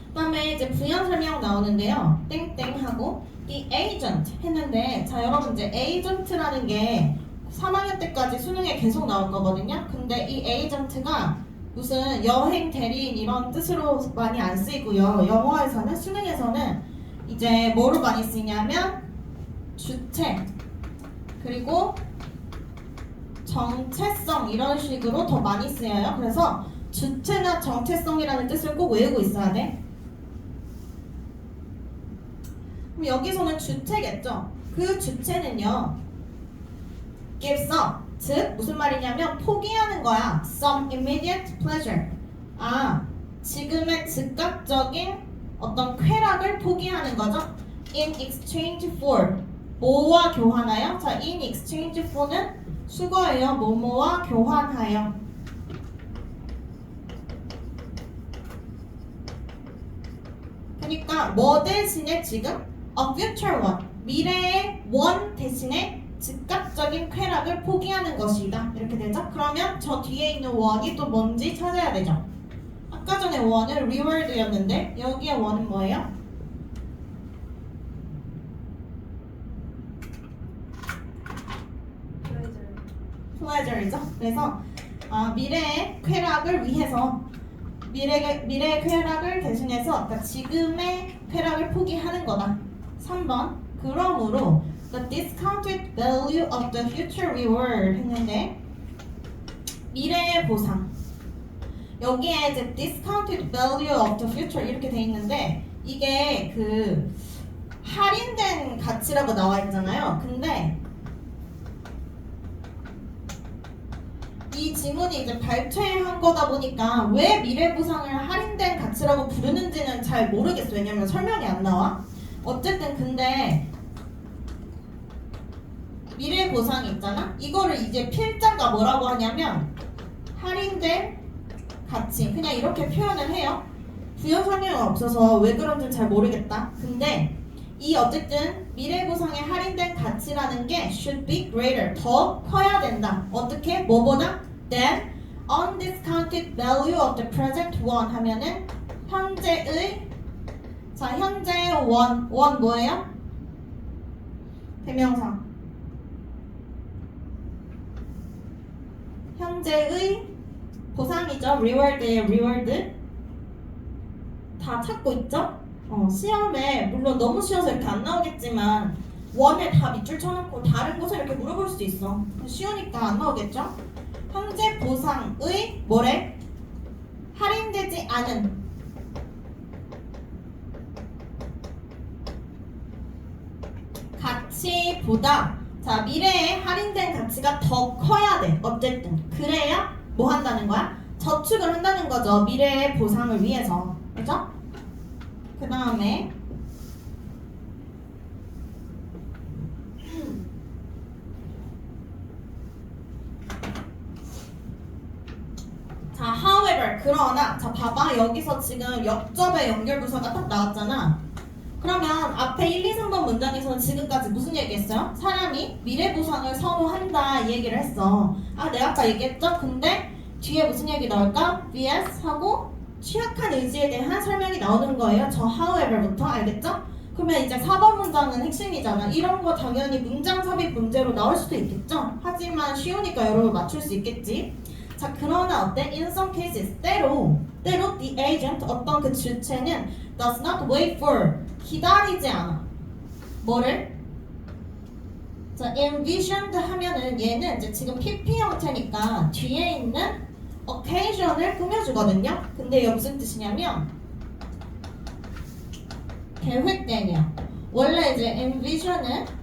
Speaker 1: 그 다음에 이제 부연 설명 나오는데요. 땡땡 하고 이 agent 했는데, 자 여러분 이제 agent라는 게 3학년 때까지 수능에 계속 나올 거거든요. 근데 이 agent가 무슨 여행 대리인 이런 뜻으로 많이 안 쓰이고요. 영어에서는 수능에서는 이제 뭐로 많이 쓰냐면 주체 그리고 정체성 이런 식으로 더 많이 쓰여요. 그래서 주체나 정체성이라는 뜻을 꼭 외우고 있어야 돼. 그럼 여기서는 주체겠죠. 그 주체는요 gives up, 즉 무슨 말이냐면 포기하는 거야. some immediate pleasure. 아, 지금의 즉각적인 어떤 쾌락을 포기하는 거죠. in exchange for 뭐와 교환하여? 자, in exchange for는 수거예요. 뭐뭐와 교환하여. 그러니까 뭐 대신에 지금 a future one 미래의 one 대신에 즉각적인 쾌락을 포기하는 것이다. 이렇게 되죠? 그러면 저 뒤에 있는 one이 또 뭔지 찾아야 되죠. 아까 전에 one은 reward였는데 여기에 one은 뭐예요? pleasure이죠. 그래서 미래의 쾌락을 위해서 미래의 쾌락을 대신해서 그러니까 지금의 쾌락을 포기하는 거다. 3번 그러므로 the discounted value of the future reward 했는데 미래의 보상 여기에 이제 discounted value of the future 이렇게 돼 있는데 이게 그 할인된 가치라고 나와 있잖아요. 근데 이 지문이 이제 발췌한 거다 보니까 왜 미래 보상을 할인된 가치라고 부르는지는 잘 모르겠어. 왜냐면 설명이 안 나와. 어쨌든 근데 미래 보상이 있잖아. 이거를 이제 필자가 뭐라고 하냐면 할인된 가치 그냥 이렇게 표현을 해요. 부연 설명이 없어서 왜 그런지 잘 모르겠다. 근데 이 어쨌든 미래 보상의 할인된 가치라는 게 should be greater 더 커야 된다. 어떻게? 뭐보다? than undiscounted value of the present one 하면은 현재의 현재의 one 뭐예요? 대명사 현재의 보상이죠. reward의 reward 다 찾고 있죠? 시험에 물론 너무 쉬워서 이렇게 안 나오겠지만 원에 다 밑줄 쳐놓고 다른 곳에 이렇게 물어볼 수도 있어. 쉬우니까 안 나오겠죠? 현재 보상의 뭐래? 할인되지 않은 가치보다 미래에 할인된 가치가 더 커야 돼. 어쨌든 그래야 뭐 한다는 거야? 저축을 한다는 거죠. 미래의 보상을 위해서. 그죠? 그 다음에 however 그러나 봐봐 여기서 지금 역접의 연결부사가 딱 나왔잖아. 그러면 앞에 1, 2, 3번 문장에서는 지금까지 무슨 얘기했어요? 사람이 미래 보상을 선호한다 이 얘기를 했어. 내가 아까 얘기했죠? 근데 뒤에 무슨 얘기 나올까? vs 하고 취약한 의지에 대한 설명이 나오는 거예요. 저 however부터 알겠죠? 그러면 이제 4번 문장은 핵심이잖아. 이런 거 당연히 문장 삽입 문제로 나올 수도 있겠죠? 하지만 쉬우니까 여러분 맞출 수 있겠지? 그러나 어때? In some cases 때로 the agent 어떤 그 주체는 does not wait for 기다리지 않아. 뭐를? envisioned 하면은 얘는 이제 지금 PP 형태니까 뒤에 있는 occasion을 꾸며주거든요. 근데 이게 무슨 뜻이냐면 계획된이야. 원래 이제 envision은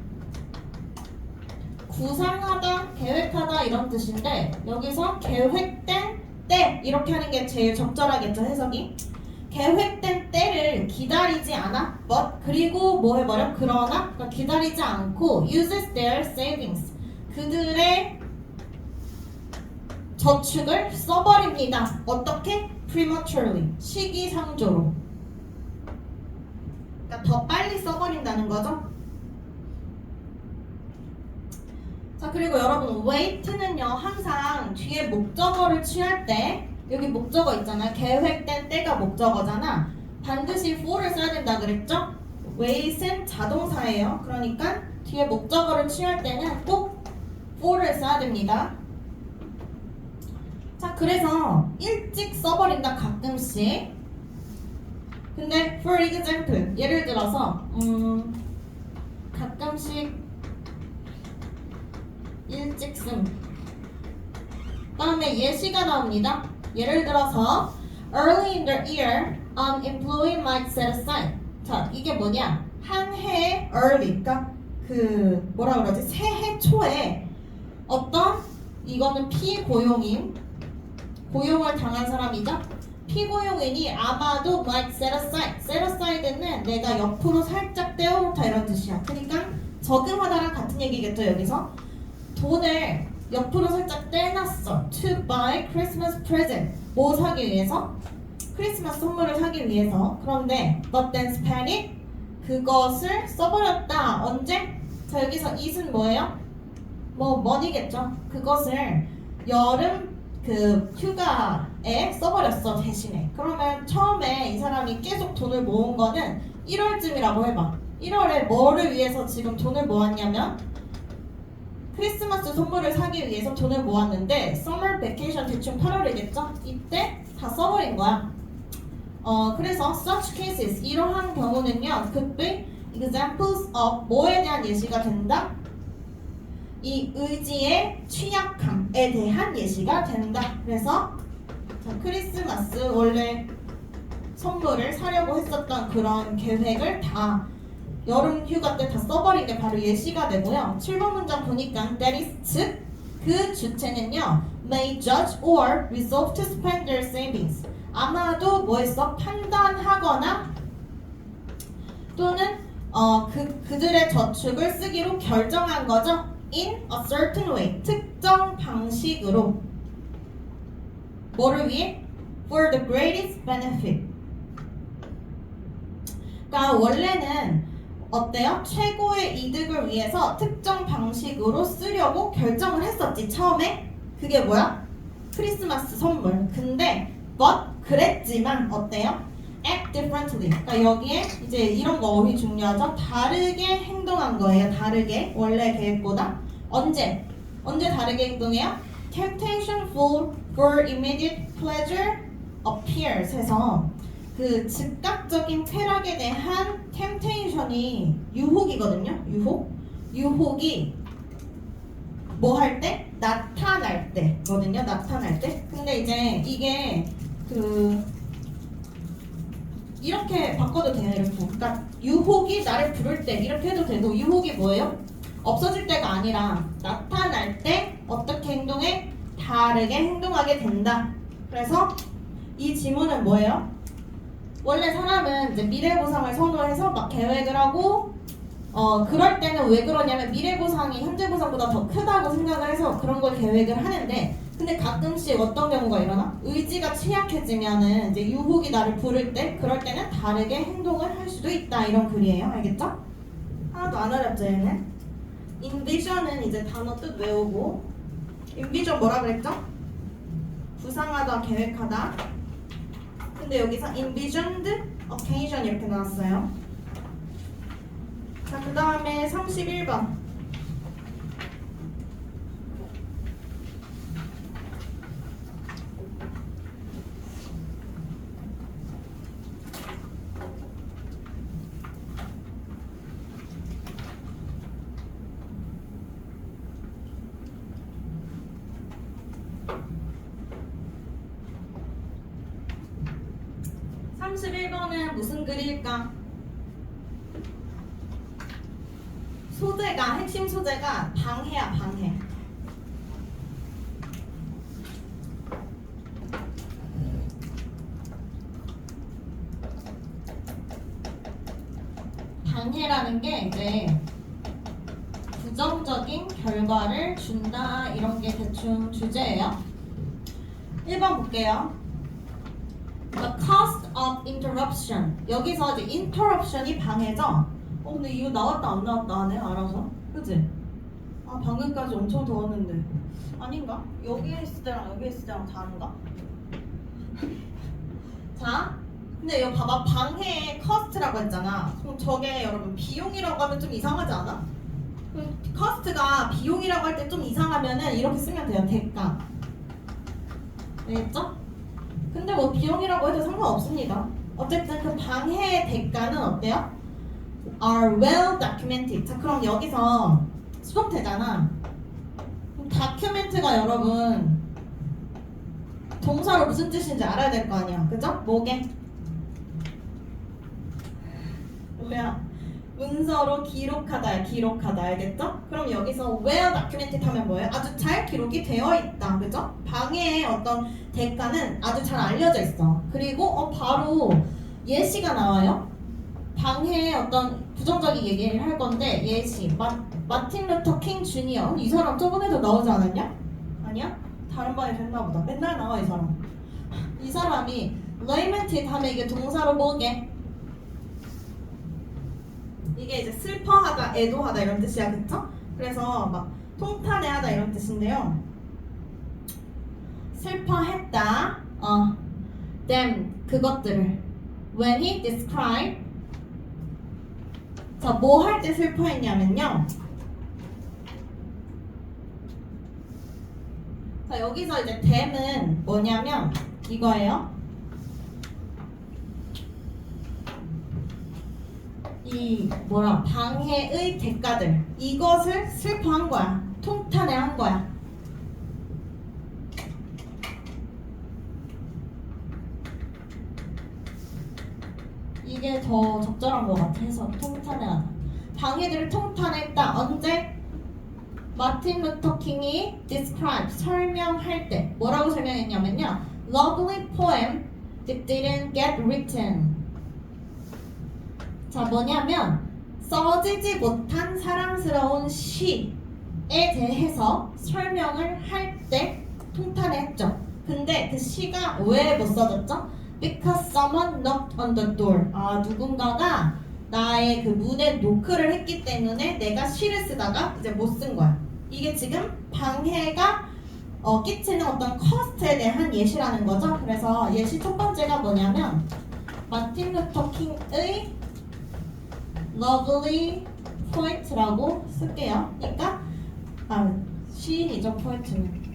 Speaker 1: 구상하다, 계획하다 이런 뜻인데 여기서 계획된 때 이렇게 하는 게 제일 적절하겠죠, 해석이. 계획된 때를 기다리지 않아. but 그리고 뭐 해버려? 그러나 그러니까 기다리지 않고 uses their savings 그들의 저축을 써버립니다. 어떻게? prematurely 시기상조로. 그러니까 더 빨리 써버린다는 거죠. 그리고 여러분 wait는요 항상 뒤에 목적어를 취할 때 여기 목적어 있잖아요. 계획된 때가 목적어잖아. 반드시 for를 써야 된다 그랬죠? wait은 자동사예요. 그러니까 뒤에 목적어를 취할 때는 꼭 for를 써야 됩니다. 그래서 일찍 써버린다 가끔씩. 근데 for example 예를 들어서 가끔씩 일찍 쓴 다음에 예시가 나옵니다. 예를 들어서 early in the year an employee might set aside. 이게 뭐냐? 한 해의 early 그러니까 그 뭐라 그러지? 새해 초에 어떤 이거는 피고용인 고용을 당한 사람이죠. 피고용인이 아마도 might set aside. set aside는 내가 옆으로 살짝 떼어놓다 이런 뜻이야. 그러니까 저금하다랑 같은 얘기겠죠. 여기서 돈을 옆으로 살짝 떼놨어. To buy Christmas present. 뭐 사기 위해서? 크리스마스 선물을 사기 위해서. 그런데 but then spend it. 그것을 써버렸다. 언제? 여기서 it은 뭐예요? 뭐 money겠죠. 그것을 여름 그 휴가에 써버렸어 대신에. 그러면 처음에 이 사람이 계속 돈을 모은 거는 1월쯤이라고 해봐. 1월에 뭐를 위해서 지금 돈을 모았냐면 크리스마스 선물을 사기 위해서 돈을 모았는데 summer vacation 대충 8월이겠죠? 이때 다 써버린 거야. 그래서 such cases 이러한 경우는요 could be examples of 뭐에 대한 예시가 된다? 이 의지의 취약함에 대한 예시가 된다. 그래서 자, 크리스마스 원래 선물을 사려고 했었던 그런 계획을 다 여름 휴가 때 다 써버린 게 바로 예시가 되고요. 7번 문장 보니까 that is 즉 그 주체는요 may judge or resolve to spend their savings 아마도 뭐 했어? 판단하거나 또는 그들의 저축을 쓰기로 결정한 거죠. in a certain way 특정 방식으로 뭐를 위해? for the greatest benefit 그러니까 원래는 어때요? 최고의 이득을 위해서 특정 방식으로 쓰려고 결정을 했었지 처음에 그게 뭐야? 크리스마스 선물 근데 but 그랬지만 어때요? act differently 그러니까 여기에 이제 이런 거 어휘 중요하죠? 다르게 행동한 거예요 다르게 원래 계획보다 언제 다르게 행동해요? temptation for immediate pleasure appears 해서 그 즉각적인 쾌락에 대한 템테이션이 유혹이거든요. 유혹이 뭐 할 때? 나타날 때거든요. 나타날 때. 근데 이제 이게 이렇게 바꿔도 돼요. 이렇게. 그러니까 유혹이 나를 부를 때 이렇게 해도 되고 유혹이 뭐예요? 없어질 때가 아니라 나타날 때 어떻게 행동해? 다르게 행동하게 된다. 그래서 이 지문은 뭐예요? 원래 사람은 이제 미래 보상을 선호해서 막 계획을 하고 그럴 때는 왜 그러냐면 미래 보상이 현재 보상보다 더 크다고 생각을 해서 그런 걸 계획을 하는데 근데 가끔씩 어떤 경우가 일어나? 의지가 취약해지면은 이제 유혹이 나를 부를 때 그럴 때는 다르게 행동을 할 수도 있다 이런 글이에요. 알겠죠? 하나도 안 어렵죠 얘는? envision은 이제 단어 뜻 외우고 envision 뭐라 그랬죠? 구상하다, 계획하다 근데 여기서 envisioned occasion 이렇게 나왔어요. 자, 그 다음에 31번. 무슨 글일까? 소재가 핵심 소재가 방해야 방해. 방해라는 게 이제 부정적인 결과를 준다 이런 게 대충 주제예요. 1번 볼게요. The cost of interruption. 여기서 이제 interruption이 방해죠. 근데 이거 나왔다 안 나왔다 하네 알아서. 그치? 아 방금까지 엄청 더웠는데 아닌가? 여기에 있을 때랑 여기에 있을 때랑 다른가? 자 근데 이거 봐봐 방해의 cost라고 했잖아. 그럼 저게 여러분 비용이라고 하면 좀 이상하지 않아? cost가 비용이라고 할 때 좀 이상하면은 이렇게 쓰면 돼요. 대가. 알겠죠? 근데 뭐 비용이라고 해도 상관없습니다. 어쨌든 그 방해의 대가는 어때요? are well documented. 자 그럼 여기서 수동태잖아. document가 여러분 동사로 무슨 뜻인지 알아야 될 거 아니야. 그죠? 뭐게? 뭐야? 문서로 기록하다야. 기록하다. 알겠죠? 그럼 여기서 well documented 하면 뭐예요? 아주 잘 기록이 되어 있다. 그죠? 방해의 어떤 대가는 아주 잘 알려져 있어. 그리고 바로 예시가 나와요. 방해의 어떤 부정적인 얘기를 할 건데 예시. 마틴 루터 킹 주니어. 이 사람 저번에도 나오지 않았냐? 아니야? 다른 반에 됐나 보다. 맨날 나와 이 사람. 이 사람이 lamented 하면 이게 동사로 뭐게? 이게 이제 슬퍼하다, 애도하다 이런 뜻이야, 그쵸? 그래서 막 통탄해하다 이런 뜻인데요. 슬퍼했다, them 그것들을 when he described 자, 뭐 할 때 슬퍼했냐면요. 자, 여기서 이제 them은 뭐냐면 이거예요. 이 방해의 대가들, 이것을 슬퍼한 거야. 통탄해한 거야. 이게 더 적절한 것 같아서 통탄해하다. 방해들을 통탄했다. 언제? 마틴 루터 킹이 describe, 설명할 때 뭐라고 설명했냐면요. Lovely poem that didn't get written. 자, 뭐냐면 써지지 못한 사랑스러운 시에 대해서 설명을 할 때 통탄했죠. 근데 그 시가 왜 못 써졌죠? Because someone knocked on the door. 아, 누군가가 나의 그 문에 노크를 했기 때문에 내가 시를 쓰다가 이제 못 쓴 거야. 이게 지금 방해가 끼치는 어떤 커스트에 대한 예시라는 거죠. 그래서 예시 첫 번째가 뭐냐면 마틴 루터 킹의 lovely poet라고 쓸게요. 그러니까 시인이죠, 포에트는.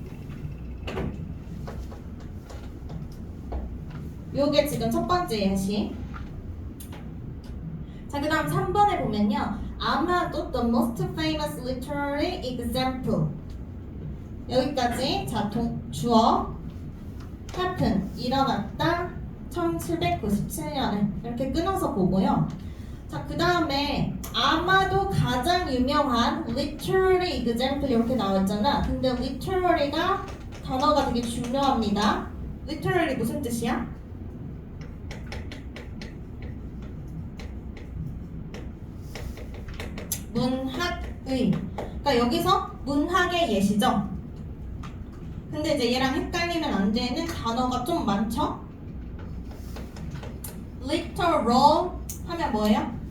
Speaker 1: 요게 지금 첫 번째 예시. 자, 그 다음 3번에 보면요. 아마도 the most famous literary example. 여기까지. 자, 주어 happen, 일어났다 1797년에 이렇게 끊어서 보고요. 자, 그 다음에 아마도 가장 유명한 literary example 이렇게 나와있잖아. 근데 literary가 단어가 되게 중요합니다. literary 무슨 뜻이야? 문학의. 그러니까 여기서 문학의 예시죠. 근데 이제 얘랑 헷갈리면 안 되는 단어가 좀 많죠? literal 하면 뭐예요?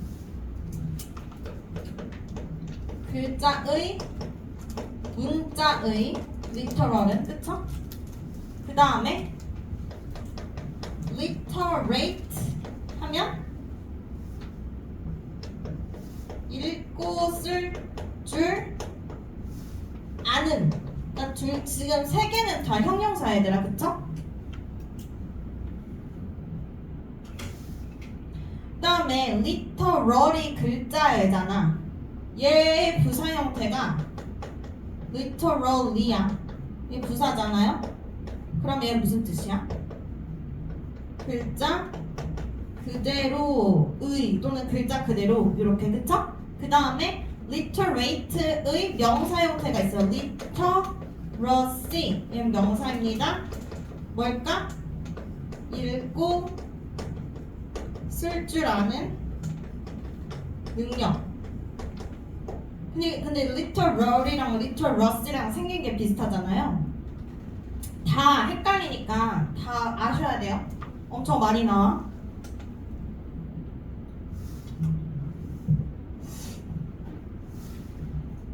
Speaker 1: 글자의, 문자의 literal은, 그쵸? 그 다음에 literate 하면 읽고 쓸 줄 아는. 그러니까 지금 세 개는 다 형용사 얘들아, 그쵸? 그 다음에 literally 글자애잖아. 얘의 부사 형태가 literally야. 얘 부사잖아요? 그럼 얘 무슨 뜻이야? 글자 그대로의 또는 글자 그대로 이렇게, 그쵸? 그 다음에 literate의 명사 형태가 있어요. literacy 얘는 명사입니다. 뭘까? 읽고 쓸 줄 아는 능력. 근데 literary랑 literacy랑 생긴 게 비슷하잖아요. 다 헷갈리니까 다 아셔야 돼요. 엄청 많이 나와.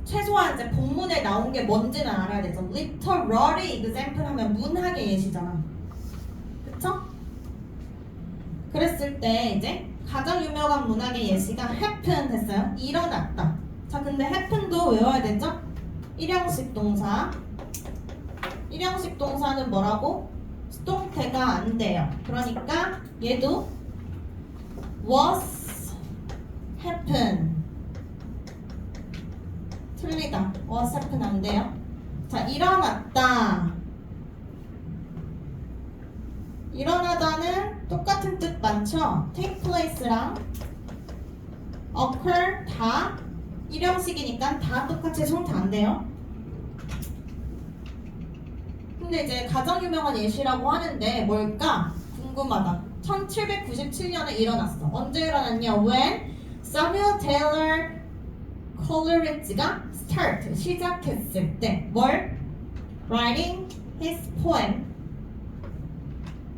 Speaker 1: 최소한 이제 본문에 나온 게 뭔지는 알아야 되죠. literary example 하면 문학의 예시잖아. 그쵸? 그랬을 때 이제 가장 유명한 문학의 예시가 happen 됐어요. 일어났다. 자, 근데 happen도 외워야 되죠? 일형식 동사. 일형식 동사는 뭐라고? 수동태가 안 돼요. 그러니까 얘도 was happen. 틀리다. was happen 안 돼요. 자, 일어났다. 일어나다는 똑같은 뜻 많죠? take place랑 occur 다 일형식이니까 다 똑같이 수동태 안 돼요. 근데 이제 가장 유명한 예시라고 하는데 뭘까? 궁금하다. 1797년에 일어났어. 언제 일어났냐? When Samuel Taylor Coleridge가 start, 시작했을 때 뭘? Writing his poem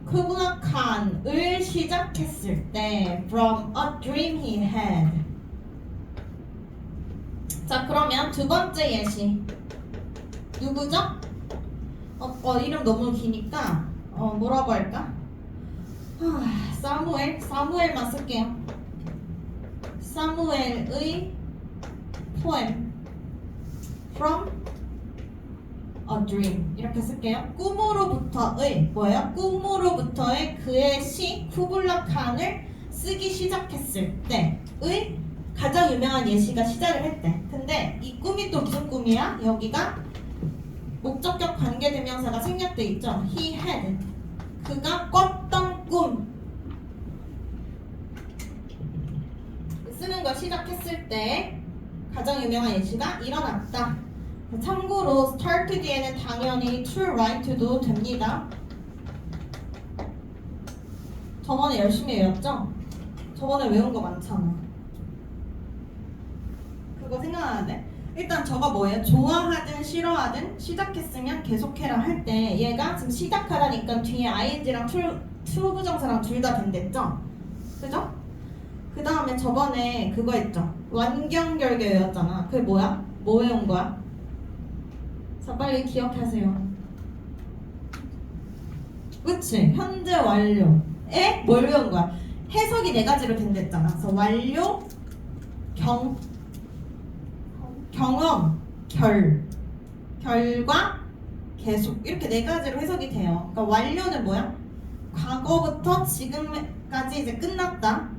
Speaker 1: 쿠블라 칸을 시작했을 때 From a dream he had. 자, 그러면 두 번째 예시 누구죠? 이름 너무 기니까 뭐라고 할까? 사무엘만 쓸게요. 사무엘의 poem From a dream 이렇게 쓸게요. 꿈으로부터의 뭐예요? 꿈으로부터의 그의 시 쿠블라칸을 쓰기 시작했을 때의 가장 유명한 예시가 시작을 했대. 근데 이 꿈이 또 무슨 꿈이야? 여기가 목적격 관계대명사가 생략돼 있죠. He had 그가 꿨던 꿈 쓰는 걸 시작했을 때 가장 유명한 예시가 일어났다. 참고로 start 뒤에는 당연히 to write to도 됩니다. 저번에 열심히 외웠죠? 저번에 외운 거 많잖아. 그거 생각나는데? 일단 저거 뭐예요? 좋아하든 싫어하든 시작했으면 계속해라 할 때 얘가 지금 시작하라니까 뒤에 ing랑 to 부정사랑 둘 다 된댔죠? 그죠? 그 다음에 저번에 그거 했죠? 완경결계 외웠잖아. 그게 뭐야? 뭐 외운 거야? 자 빨리 기억하세요. 그치? 현재 완료에 뭘 외운 거야? 해석이 네 가지로 된댔잖아. 그래서 완료, 경험, 결과, 계속 이렇게 네 가지로 해석이 돼요. 그러니까 완료는 뭐야? 과거부터 지금까지 이제 끝났다.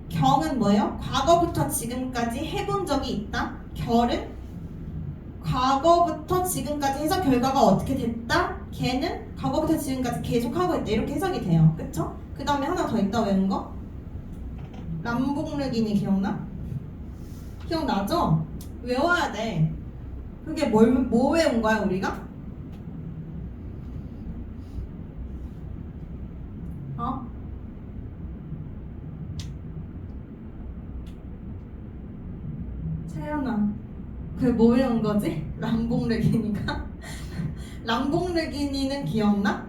Speaker 1: 경은 뭐예요? 과거부터 지금까지 해본 적이 있다. 결은 과거부터 지금까지 해서 결과가 어떻게 됐다. 걔는 과거부터 지금까지 계속하고 있다. 이렇게 해석이 돼요. 그쵸? 그 다음에 하나 더 있다 외운 거? 람봉르기니 기억나? 기억나죠? 외워야 돼. 그게 뭐 외운 거야 우리가? 어? 채연아 그게 뭐 외운 거지? 람봉르기니가? 람봉르기니는 기억나?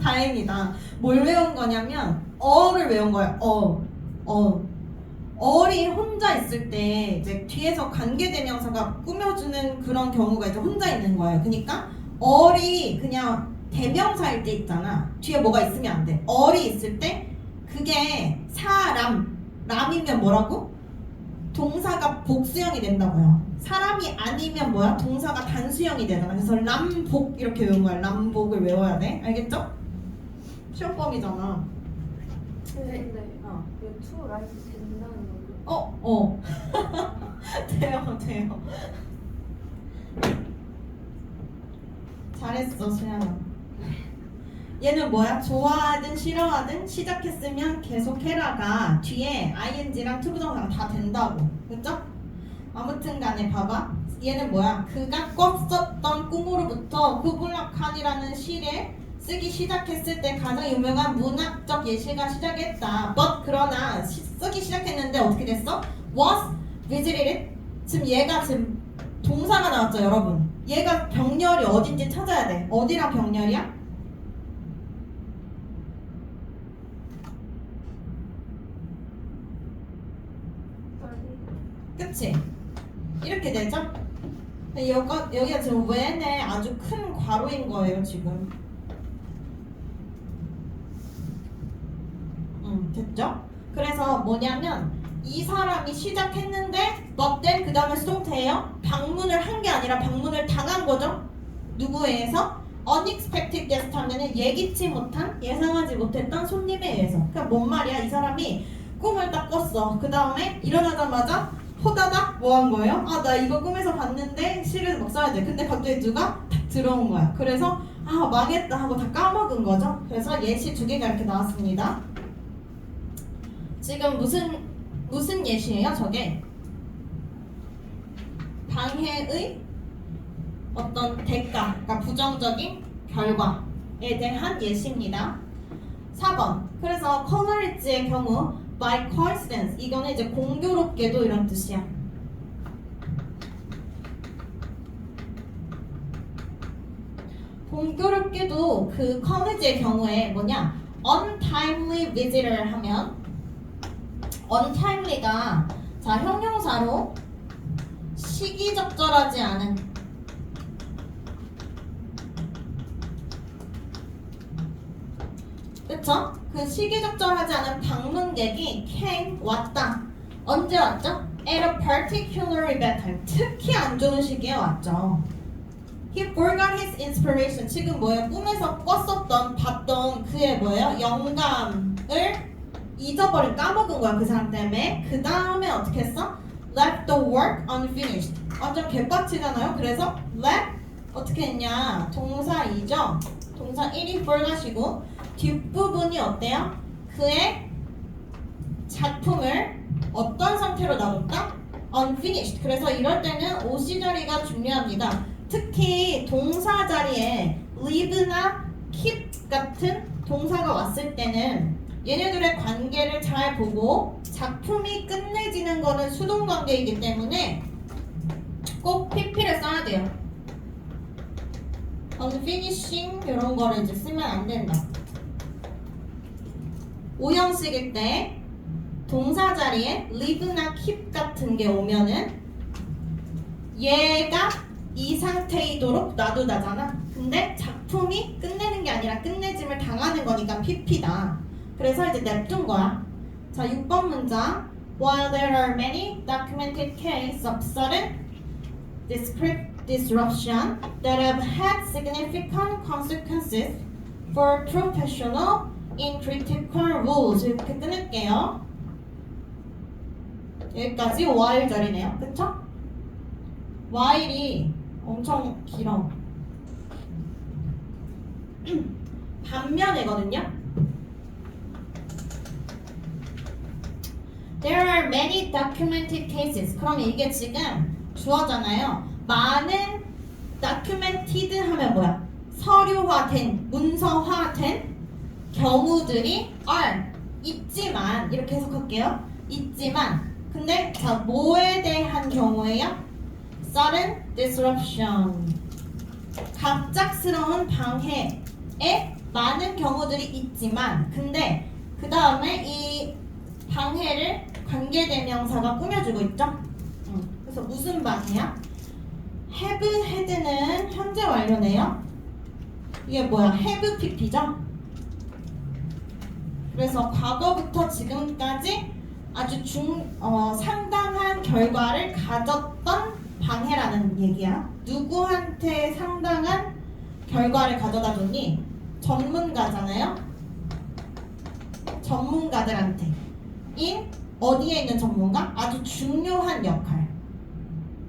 Speaker 1: 다행이다. 뭘 외운 거냐면 어를 외운 거야. 어리 혼자 있을 때 이제 뒤에서 관계대명사가 꾸며주는 그런 경우가 이제 혼자 있는 거예요. 그러니까 어리 그냥 대명사일 때 있잖아. 뒤에 뭐가 있으면 안 돼. 어리 있을 때 그게 람이면 뭐라고? 동사가 복수형이 된다고요. 사람이 아니면 뭐야? 동사가 단수형이 되잖아. 그래서 람복 이렇게 외운 거야. 람복을 외워야 돼. 알겠죠? 시험범이잖아.
Speaker 2: 근데
Speaker 1: 어.
Speaker 2: 그 to write 된다는 거.
Speaker 1: 돼요. 잘했어, 수연아. 얘는 뭐야? 좋아하든 싫어하든 시작했으면 계속해라가 뒤에 ing랑 투부정사가 다 된다고. 그쵸? 아무튼 간에 봐봐. 얘는 뭐야? 그가 꿨었던 꿈으로부터 쿠블라칸이라는 시를 쓰기 시작했을 때 가장 유명한 문학적 예시가 시작했다. But 그러나 쓰기 시작했는데 어떻게 됐어? Was visited. 지금 얘가 지금 동사가 나왔죠, 여러분. 얘가 병렬이 어딘지 찾아야 돼. 어디랑 병렬이야? 그치? 이렇게 되죠? 여기가 지금 when에 아주 큰 괄호인 거예요, 지금. 됐죠? 그래서 뭐냐면 이 사람이 시작했는데 but then 그 다음에 수동태예요. 방문을 한 게 아니라 방문을 당한 거죠. 누구에 의해서? unexpected guest 하면은 예기치 못한, 예상하지 못했던 손님에 의해서. 그러니까 뭔 말이야? 이 사람이 꿈을 딱 꿨어. 그 다음에 일어나자마자 호다닥 뭐 한 거예요? 아, 나 이거 꿈에서 봤는데 시를 막 써야 돼. 근데 갑자기 누가 탁 들어온 거야. 그래서 아, 망했다 하고 다 까먹은 거죠. 그래서 예시 두 개가 이렇게 나왔습니다. 지금 무슨 예시예요, 저게? 방해의 어떤 대가, 그러니까 부정적인 결과에 대한 예시입니다. 4번. 그래서 커널리지의 경우 by coincidence 이거는 이제 공교롭게도 이런 뜻이야. 공교롭게도 그 커널리지의 경우에 뭐냐? untimely visitor 하면 untimely가 자 형용사로 시기적절하지 않은 그쵸? 그 시기적절하지 않은 방문객이 came 왔다. 언제 왔죠? At a particularly bad time. 특히 안 좋은 시기에 왔죠. He forgot his inspiration. 지금 뭐예요? 꿈에서 꿨었던, 봤던 그의 뭐예요? 영감을 잊어버린, 까먹은 거야 그 사람 때문에. 그 다음에 어떻게 했어? Left the work unfinished. 완전 개빡치잖아요. 그래서 left 어떻게 했냐? 동사 2죠. 동사 1이 forgot이고 뒷부분이 어때요? 그의 작품을 어떤 상태로 놔뒀다? unfinished. 그래서 이럴 때는 OC 자리가 중요합니다. 특히 동사 자리에 live나 keep 같은 동사가 왔을 때는 얘네들의 관계를 잘 보고 작품이 끝내지는 거는 수동 관계이기 때문에 꼭 PP를 써야 돼요. unfinishing 이런 거를 이제 쓰면 안 된다. 오형식일 때 동사 자리에 live나 keep 같은 게 오면은 얘가 이 상태이도록 놔두다잖아. 근데 작품이 끝내는 게 아니라 끝내짐을 당하는 거니까 PP다. 그래서 이제 냅둔 거야. 자, 6번 문장. While there are many documented cases of sudden disruption that have had significant consequences for professional in critical roles. 이렇게 끊을게요. 여기까지 while 절이네요. 그쵸? while이 엄청 길어. 반면이거든요. There are many documented cases. 그럼 이게 지금 주어잖아요. 많은 documented 하면 뭐야? 서류화된, 문서화된 경우들이 are 있지만, 이렇게 해석할게요. 있지만, 근데 자, 뭐에 대한 경우예요? Sudden disruption. 갑작스러운 방해에 많은 경우들이 있지만, 근데 그 다음에 이 방해를 관계대명사가 꾸며주고 있죠. 그래서 무슨 방해야? have had는 현재 완료네요. 이게 뭐야? have pp죠. 그래서 과거부터 지금까지 아주 상당한 결과를 가졌던 방해라는 얘기야. 누구한테 상당한 결과를 가져다 줬니? 전문가잖아요. 전문가들한테. 어디에 있는 전문가? 아주 중요한 역할.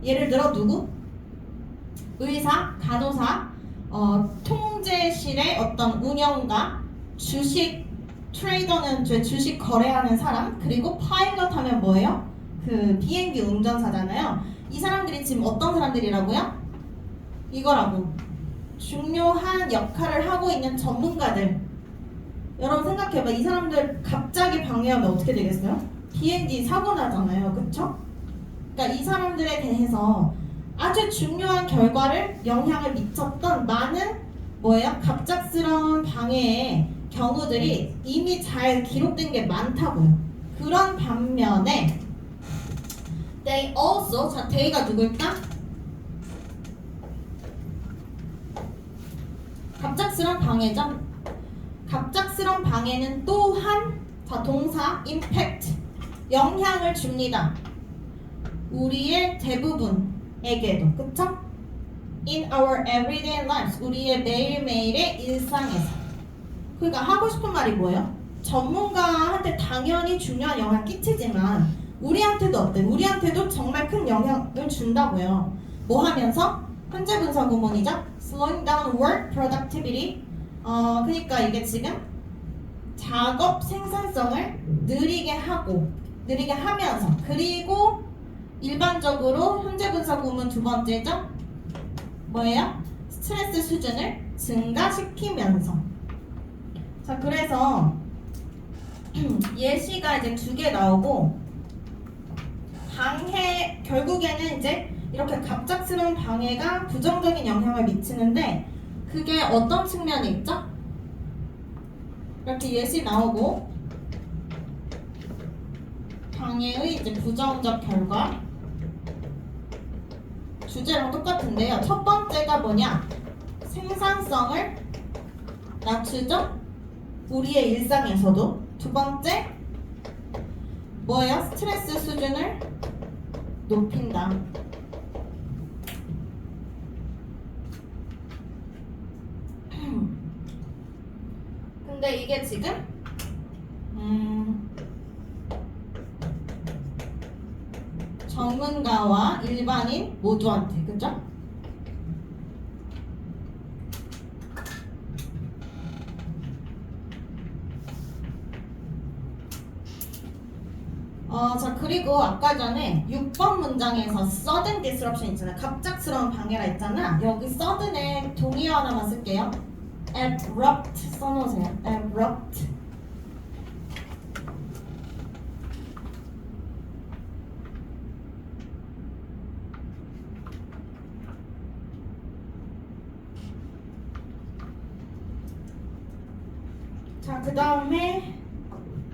Speaker 1: 예를 들어 누구? 의사, 간호사, 통제실의 어떤 운영가, 주식 트레이더는 주식 거래하는 사람, 그리고 파일럿 하면 뭐예요? 그 비행기 운전사잖아요. 이 사람들이 지금 어떤 사람들이라고요? 이거라고. 중요한 역할을 하고 있는 전문가들. 여러분 생각해봐. 이 사람들 갑자기 방해하면 어떻게 되겠어요? 비행기 사고 나잖아요. 그쵸? 그러니까 이 사람들에 대해서 아주 중요한 결과를 영향을 미쳤던 많은 뭐예요? 갑작스러운 방해의 경우들이 이미 잘 기록된 게 많다고요. 그런 반면에 they also, 자, they가 누굴까? 갑작스러운 방해죠. 갑작스러운 방해는 또한 자, 동사 impact 영향을 줍니다. 우리의 대부분에게도. 그쵸? In our everyday lives, 우리의 매일매일의 일상에서. 그러니까 하고 싶은 말이 뭐예요? 전문가한테 당연히 중요한 영향을 끼치지만 우리한테도 어때? 우리한테도 정말 큰 영향을 준다고요. 뭐 하면서? 현재 분사 구문이죠. Slowing down work productivity. 그러니까 이게 지금 작업 생산성을 느리게 하면서, 그리고 일반적으로 현재 분사 구문 두 번째죠. 뭐예요? 스트레스 수준을 증가시키면서. 자, 그래서 예시가 이제 2개 나오고, 방해, 결국에는 이제 이렇게 갑작스러운 방해가 부정적인 영향을 미치는데 그게 어떤 측면이 있죠? 이렇게 예시 나오고, 방해의 이제 부정적 결과 주제랑 똑같은데요. 첫 번째가 뭐냐? 생산성을 낮추죠? 우리의 일상에서도. 두 번째 뭐예요? 스트레스 수준을 높인다. 근데 이게 지금 전문가와 일반인 모두한테, 그죠? 자, 그리고 아까 전에 6번 문장에서 sudden disruption 있잖아. 갑작스러운 방해라 했잖아. 여기 sudden에 동의어 하나만 쓸게요. abrupt 써놓으세요. abrupt. 자, 그 다음에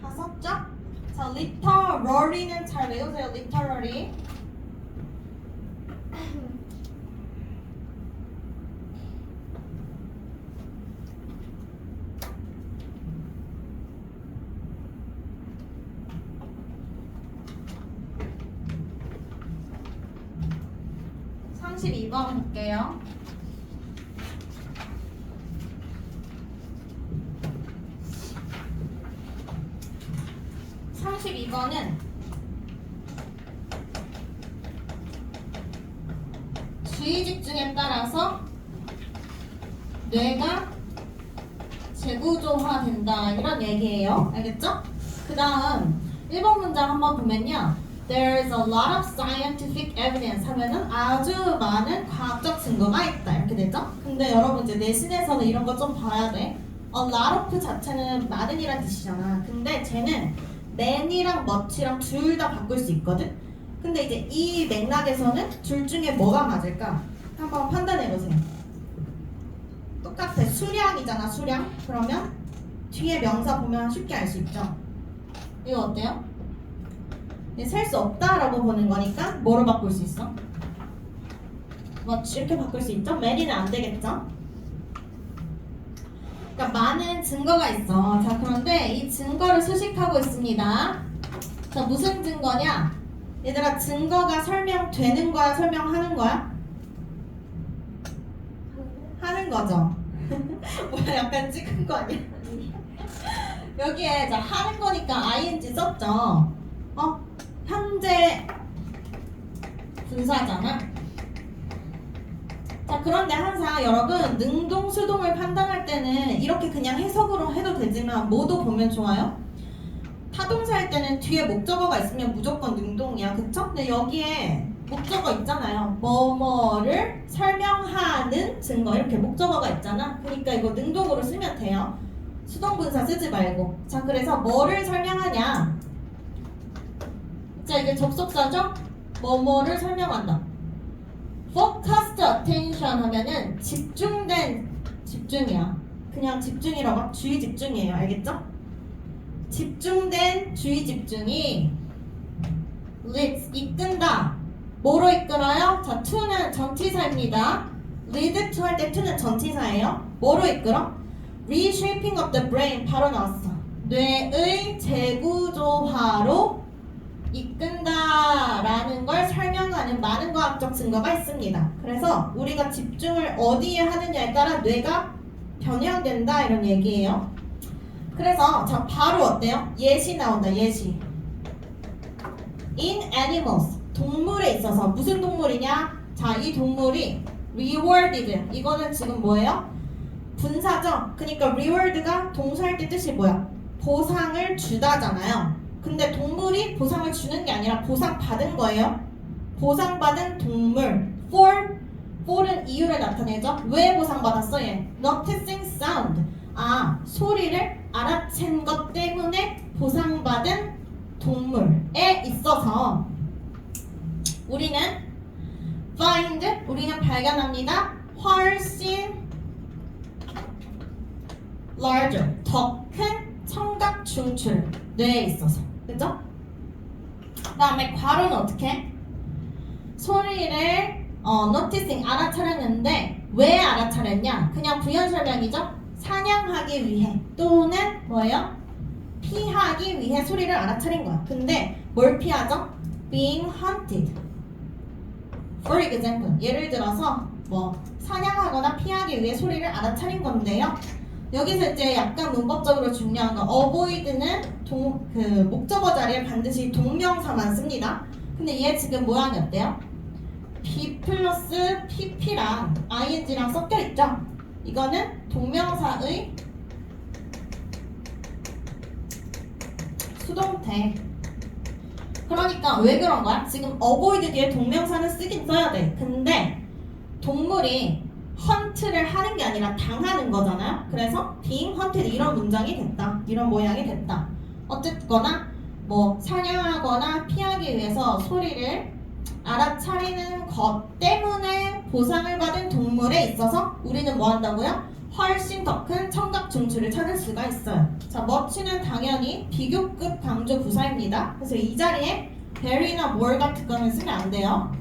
Speaker 1: 다 썼죠? 자, literally는 잘 외우세요. literally. (32번) 볼게요. 32번은 주의 집중에 따라서 뇌가 재구조화된다 이런 얘기예요. 알겠죠? 그 다음 1번 문장 한번 보면요. There's a lot of scientific evidence 하면은 아주 많은 과학적 증거가 있다 이렇게 되죠? 근데 여러분 이제 내신에서는 이런 거 좀 봐야 돼. A lot of 자체는 많은이란 뜻이잖아. 근데 쟤는 man이랑 much랑 둘 다 바꿀 수 있거든? 근데 이제 이 맥락에서는 둘 중에 뭐가 맞을까? 한번 판단해보세요. 똑같아. 수량이잖아, 수량. 그러면 뒤에 명사 보면 쉽게 알 수 있죠? 이거 어때요? 셀 수 없다라고 보는 거니까 뭐로 바꿀 수 있어? much 이렇게 바꿀 수 있죠? man이는 안 되겠죠? 그러니까 많은 증거가 있어. 자, 그런데 이 증거를 수식하고 있습니다. 자, 무슨 증거냐? 얘들아, 증거가 설명되는 거야, 설명하는 거야? 하는 거죠. 뭐야, 약간 찍은 거 아니야? 여기에 자, 하는 거니까 ing 썼죠. 현재 분사잖아. 자, 그런데 항상 여러분 능동, 수동을 판단할 때는 이렇게 그냥 해석으로 해도 되지만 뭐도 보면 좋아요? 타동사일 때는 뒤에 목적어가 있으면 무조건 능동이야. 그쵸? 근데 여기에 목적어 있잖아요. 뭐뭐를 설명하는 증거 이렇게 목적어가 있잖아. 그러니까 이거 능동으로 쓰면 돼요. 수동분사 쓰지 말고. 자, 그래서 뭐를 설명하냐? 자, 이게 접속사죠? 뭐뭐를 설명한다. Focused attention 하면은 집중된 집중이야. 그냥 집중이라고 주의 집중이에요. 알겠죠? 집중된 주의 집중이 leads 이끈다. 뭐로 이끌어요? 자, to는 전치사입니다. lead to 할 때 to는 전치사예요. 뭐로 이끌어? reshaping of the brain 바로 나왔어. 뇌의 재구조화로 이끈다라는 걸 설명하는 많은 과학적 증거가 있습니다. 그래서 우리가 집중을 어디에 하느냐에 따라 뇌가 변형된다 이런 얘기예요. 그래서 자, 바로 어때요? 예시 나온다. 예시. In animals 동물에 있어서 무슨 동물이냐? 자, 이 동물이 rewarded 이거는 지금 뭐예요? 분사죠? 그러니까 reward가 동사일 때 뜻이 뭐야? 보상을 주다잖아요. 근데 동물이 보상을 주는 게 아니라 보상받은 거예요. 보상받은 동물. for은 이유를 나타내죠. 왜 보상받았어 얘? noticing sound. 소리를 알아챈 것 때문에 보상받은 동물에 있어서 우리는 find 우리는 발견합니다. 훨씬 larger 더 큰 청각 중추 뇌에 있어서. 그죠? 그 다음에 괄호는 어떻게? 소리를 noticing 알아차렸는데 왜 알아차렸냐? 그냥 부연 설명이죠? 사냥하기 위해 또는 뭐예요? 피하기 위해 소리를 알아차린 거야. 근데 뭘 피하죠? being hunted. For example 예를 들어서 뭐 사냥하거나 피하기 위해 소리를 알아차린 건데요. 여기서 이제 약간 문법적으로 중요한 건 avoid는 그 목적어 자리에 반드시 동명사만 씁니다. 근데 얘 지금 모양이 어때요? be 플러스 pp랑 ing랑 섞여 있죠? 이거는 동명사의 수동태. 그러니까 왜 그런 거야? 지금 avoid 뒤에 동명사는 쓰긴 써야 돼. 근데 동물이 헌트를 하는 게 아니라 당하는 거잖아요. 그래서 being hunted 이런 문장이 됐다. 이런 모양이 됐다. 어쨌거나 뭐 사냥하거나 피하기 위해서 소리를 알아차리는 것 때문에 보상을 받은 동물에 있어서 우리는 뭐 한다고요? 훨씬 더 큰 청각 중추를 찾을 수가 있어요. 자, much는 당연히 비교급 강조 부사입니다. 그래서 이 자리에 very나 more 같은 거는 쓰면 안 돼요.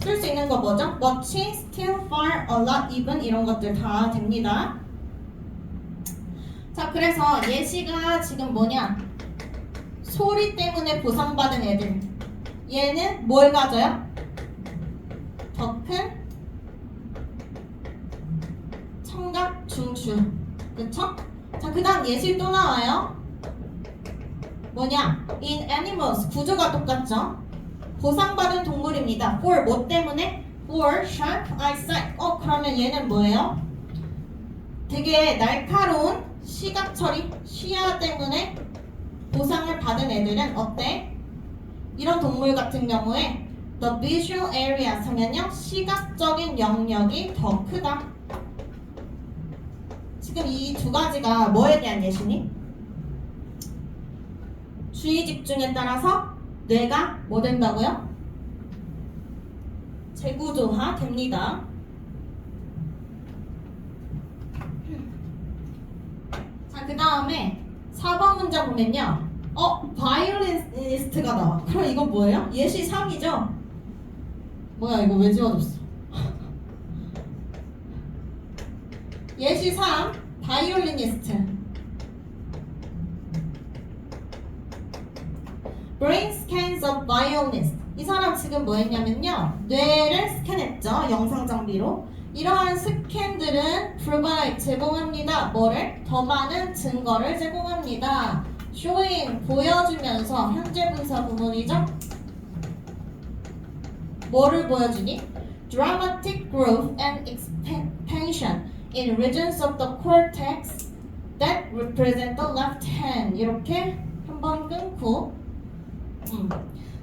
Speaker 1: 쓸 수 있는 거 뭐죠? much, still, far, a lot, even 이런 것들 다 됩니다. 자, 그래서 예시가 지금 뭐냐? 소리 때문에 보상받은 애들. 얘는 뭘 가져요? 더 큰 청각 중추. 그쵸? 자, 그 다음 예시 또 나와요. 뭐냐? in animals. 구조가 똑같죠? 보상받은 동물입니다. for 뭐 때문에? for sharp eyesight. 그러면 얘는 뭐예요? 되게 날카로운 시각 처리, 시야 때문에 보상을 받은 애들은 어때? 이런 동물 같은 경우에 the visual area 하면요 시각적인 영역이 더 크다. 지금 이 두 가지가 뭐에 대한 예시니? 주의 집중에 따라서 뇌가 뭐 된다고요? 재구조화 됩니다. 자, 그 다음에 4번 문장 보면요. 바이올리니스트가 나와. 그럼 이건 뭐예요? 예시 3이죠? 뭐야, 이거 왜 지워졌어? 예시 3, 바이올리니스트. Brain scans of violinist. 이 사람 지금 뭐 했냐면요. 뇌를 스캔했죠. 영상 장비로. 이러한 스캔들은 provide 제공합니다. 뭐를? 더 많은 증거를 제공합니다. showing 보여주면서 현재 분사 부분이죠. 뭐를 보여주니? dramatic growth and expansion in regions of the cortex that represent the left hand. 이렇게 한번 끊고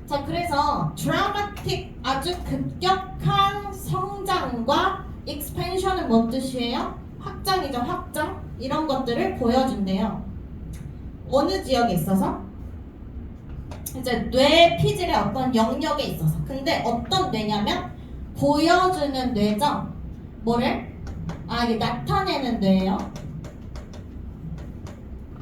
Speaker 1: 자, 그래서 dramatic 아주 급격한 성장과 expansion은 뭔 뜻이에요? 확장이죠, 확장. 이런 것들을 보여준대요. 어느 지역에 있어서? 이제 뇌 피질의 어떤 영역에 있어서. 근데 어떤 뇌냐면 보여주는 뇌죠. 뭐를? 이게 나타내는 뇌예요.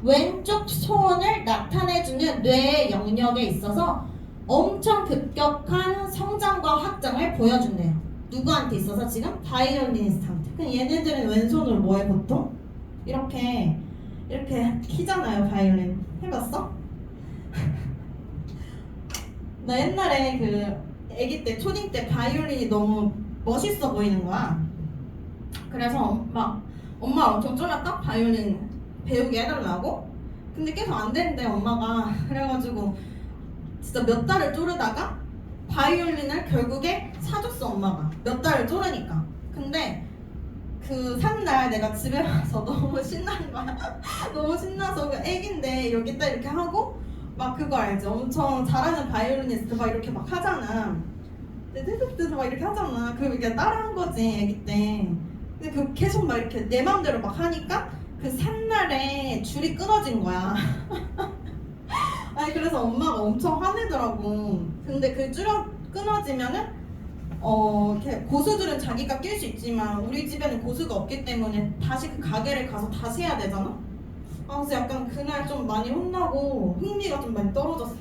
Speaker 1: 왼쪽 손을 나타내주는 뇌의 영역에 있어서 엄청 급격한 성장과 확장을 보여준대요. 누구한테 있어서 지금? 바이올리니스트한테. 그럼 얘네들은 왼손으로 뭐해 보통? 이렇게 키잖아요. 바이올린 해봤어? 나 옛날에 그 아기 때 초딩 때 바이올린이 너무 멋있어 보이는 거야. 그래서 막 엄마가 엄청 쫄았다? 바이올린 배우게 해달라고? 근데 계속 안 되는데 엄마가 그래가지고 진짜 몇 달을 쪼르다가 바이올린을 결국에 사줬어. 엄마가 몇 달을 쪼르니까. 근데 그 산날 내가 집에 와서 너무 신난 거야. 너무 신나서 그 애긴데 이렇게 딱 이렇게 하고 막 그거 알지? 엄청 잘하는 바이올리니스트 막 이렇게 막 하잖아. 뜨뜨뜨 막 이렇게 하잖아. 그럼 이렇게 따라한 거지 애기 때. 근데 그 계속 막 이렇게 내 맘대로 막 하니까 그 산날에 줄이 끊어진 거야. 아니 그래서 엄마가 엄청 화내더라고. 근데 그 줄 끊어지면은 이렇게 고수들은 자기가 낄 수 있지만 우리 집에는 고수가 없기 때문에 다시 그 가게를 가서 다시 해야 되잖아. 그래서 약간 그날 좀 많이 혼나고 흥미가 좀 많이 떨어졌어.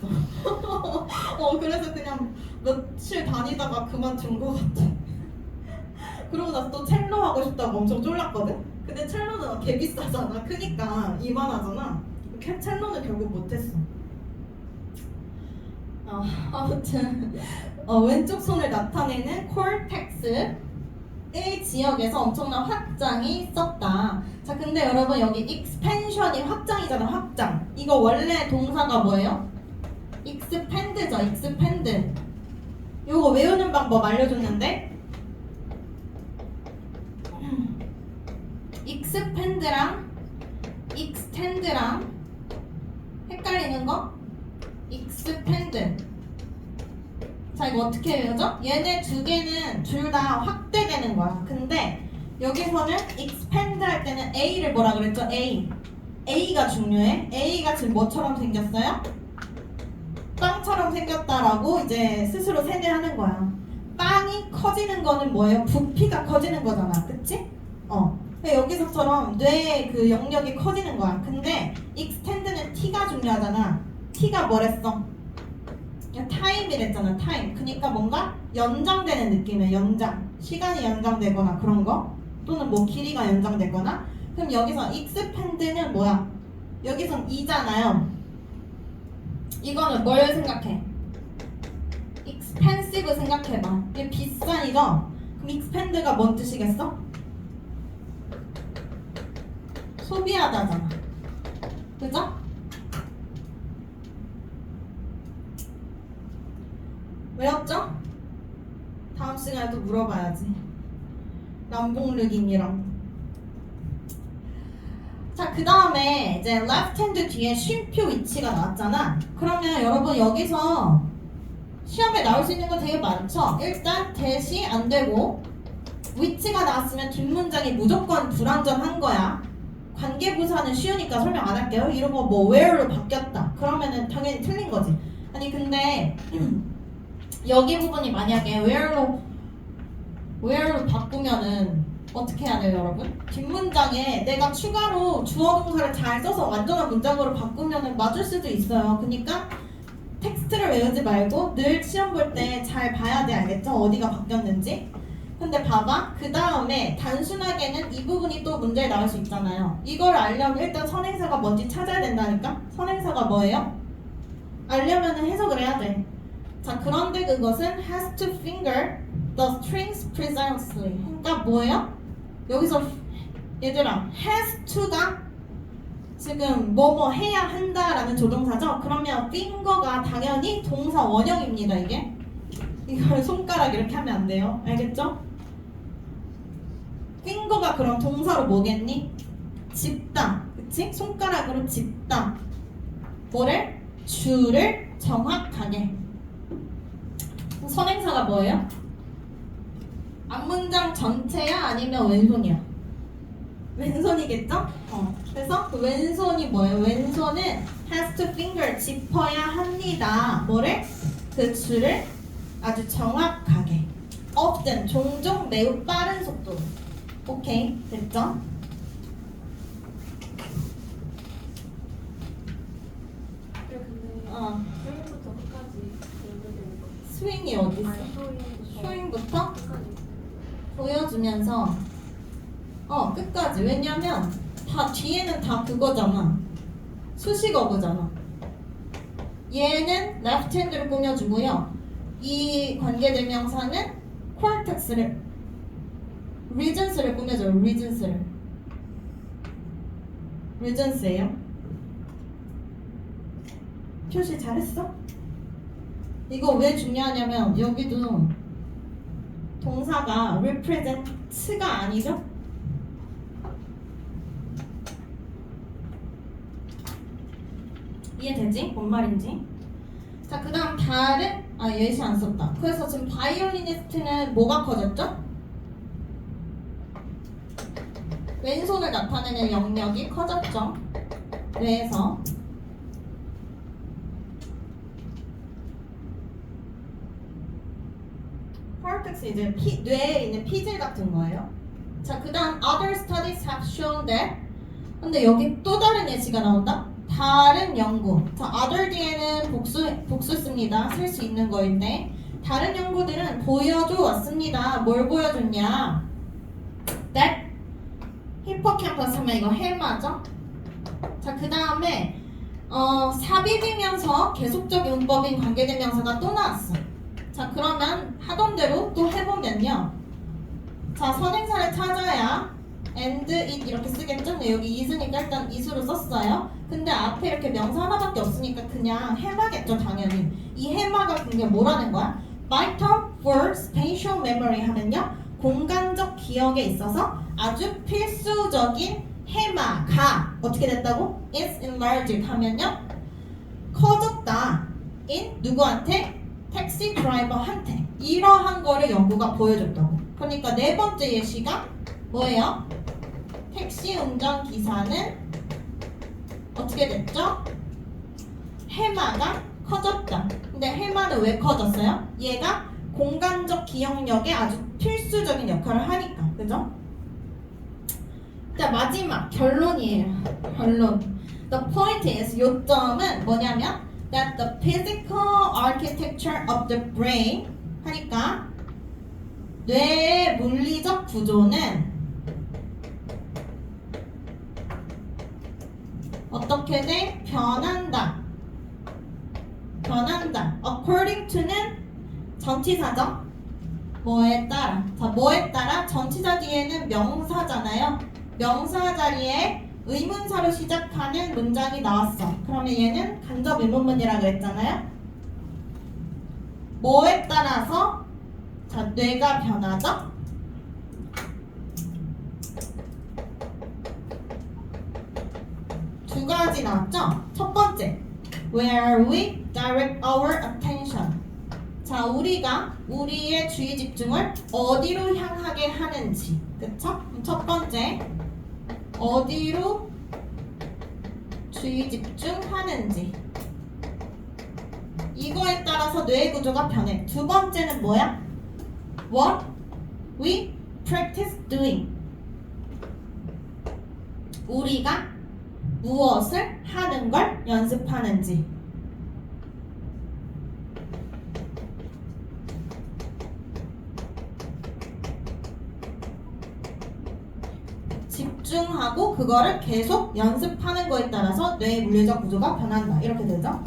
Speaker 1: 그래서 그냥 며칠 다니다가 그만둔 것 같아. 그러고 나서 또 첼로 하고 싶다고 엄청 쫄랐거든. 근데 첼로는 개 비싸잖아. 크니까 이만하잖아. 첼로는 결국 못했어. 아무튼 왼쪽 손을 나타내는 콜텍스 지역에서 엄청난 확장이 있었다. 자, 근데 여러분 여기 expansion이 확장이잖아, 확장. 이거 원래 동사가 뭐예요? expand죠, expand. 요거 외우는 방법 알려줬는데 expand랑 extend랑 헷갈리는 거? expand. 자, 이거 어떻게 외우죠? 얘네 두 개는 둘 다 확대되는 거야. 근데 여기서는 expand 할 때는 A를 뭐라 그랬죠? A가 중요해. A가 지금 뭐처럼 생겼어요? 빵처럼 생겼다라고 이제 스스로 세뇌하는 거야. 빵이 커지는 거는 뭐예요? 부피가 커지는 거잖아. 그치? 여기서처럼 뇌의 그 영역이 커지는 거야. 근데 extend는 T가 중요하잖아. T가 뭐랬어? 타임이랬잖아, 타임. 그러니까 뭔가 연장되는 느낌이야, 연장. 시간이 연장되거나 그런 거. 또는 뭐 길이가 연장되거나. 그럼 여기서 expand는 뭐야? 여기선 이잖아요. 이거는 뭘 생각해? expensive 생각해봐. 이게 비싼이죠? 그럼 expand가 뭔 뜻이겠어? 소비하다잖아. 그죠? 외웠죠? 다음 시간에도 물어봐야지. 남봉르김이랑. 자, 그 다음에 이제 left hand 뒤에 쉼표 위치가 나왔잖아. 그러면 여러분 여기서 시험에 나올 수 있는 거 되게 많죠? 일단 대시 안 되고 위치가 나왔으면 뒷문장이 무조건 불완전한 거야. 관계부사는 쉬우니까 설명 안 할게요. 이런 거 뭐 where로 바뀌었다. 그러면은 당연히 틀린 거지. 아니 근데 여기 부분이 만약에 where로 바꾸면은 어떻게 해야 돼요, 여러분? 뒷문장에 내가 추가로 주어 동사를 잘 써서 완전한 문장으로 바꾸면은 맞을 수도 있어요. 그러니까 텍스트를 외우지 말고 늘 시험 볼 때 잘 봐야 돼, 알겠죠? 어디가 바뀌었는지. 근데 봐봐, 그 다음에 단순하게는 이 부분이 또 문제에 나올 수 있잖아요. 이걸 알려면 일단 선행사가 뭔지 찾아야 된다니까? 선행사가 뭐예요? 알려면 해석을 해야 돼. 자, 그런데 그것은 has to finger the strings precisely. 그러니까 뭐예요? 여기서 얘들아, has to가 지금 뭐뭐 해야 한다라는 조동사죠? 그러면 finger가 당연히 동사 원형입니다, 이게. 이걸 손가락 이렇게 하면 안 돼요. 알겠죠? finger가 그럼 동사로 뭐겠니? 짚다. 그치? 손가락으로 짚다. 뭐를? 줄을 정확하게. 선행사가 뭐예요? 앞문장 전체야? 아니면 왼손이야? 왼손이겠죠? 그래서 그 왼손이 뭐예요? 왼손은 has to finger, 짚어야 합니다. 뭐를? 그 줄을 아주 정확하게. often, 종종 매우 빠른 속도로. 오케이, 됐죠?
Speaker 2: 근데
Speaker 1: 어,
Speaker 2: 스윙부터 끝까지 연결되는 거.
Speaker 1: 스윙이 어디 있어?
Speaker 2: 아니, 스윙부터
Speaker 1: 스윙부터
Speaker 2: 끝까지.
Speaker 1: 보여주면서 끝까지. 왜냐면 다 뒤에는 다 그거잖아. 수식어구잖아. 얘는 left hand로 꾸며주고요. 이 관계대명사는 cortex를 regency를 꾸며줘요. regency예요. 표시 잘했어? 이거 왜 중요하냐면 여기도 동사가 represent가 아니죠? 이해되지? 뭔 말인지? 자, 그 다음 다른 예시 안 썼다. 그래서 지금 바이올리니스트는 뭐가 커졌죠? 왼손을 나타내는 영역이 커졌죠. 뇌에서. cortex 이제 뇌에 있는 피질 같은 거예요. 자, 그 다음 other studies have shown that. 근데 여기 또 다른 예시가 나온다. 다른 연구. 자, other 뒤에는 복수 씁니다. 쓸 수 있는 거인데 다른 연구들은 보여줘 왔습니다. 뭘 보여줬냐? that 히포캠퍼스 하면 이거 헬마죠? 자, 그 다음에 삽입이면서 계속적인 문법인 관계대명사가 또 나왔어. 자, 그러면 하던 대로 또 해보면요. 자, 선행사를 찾아야 and it 이렇게 쓰겠죠? 근데 여기 is으니까 일단 is로 썼어요. 근데 앞에 이렇게 명사 하나밖에 없으니까 그냥 해마겠죠, 당연히. 이 해마가 그게 뭐라는 거야? vital for spatial memory 하면요, 공간적 기억에 있어서 아주 필수적인 해마가 어떻게 됐다고? is enlarged 하면요, 커졌다. in 누구한테? 택시 드라이버한테. 이러한 거를 연구가 보여줬다고. 그러니까 네 번째 예시가 뭐예요? 택시 운전기사는 어떻게 됐죠? 해마가 커졌다. 근데 해마는 왜 커졌어요? 얘가 공간적 기억력에 아주 필수적인 역할을 하니까. 그죠? 자, 마지막 결론이에요. 결론. The point is, 요점은 뭐냐면 that the physical architecture of the brain 하니까 뇌의 물리적 구조는 어떻게 돼? 변한다. 변한다. according to는 전치사죠? 뭐에 따라? 자, 뭐에 따라? 전치사 뒤에는 명사잖아요. 명사 자리에 의문사로 시작하는 문장이 나왔어. 그러면 얘는 간접 의문문이라고 했잖아요. 뭐에 따라서 자, 뇌가 변하죠? 두 가지 나왔죠? 첫 번째, where we direct our attention. 자, 우리가 우리의 주의 집중을 어디로 향하게 하는지. 그쵸? 그럼 첫 번째, 어디로 주의 집중하는지. 이거에 따라서 뇌의 구조가 변해. 두 번째는 뭐야? What we practice doing. 우리가 무엇을 하는 걸 연습하는지. 집중하고 그거를 계속 연습하는 거에 따라서 뇌의 물리적 구조가 변한다. 이렇게 되죠.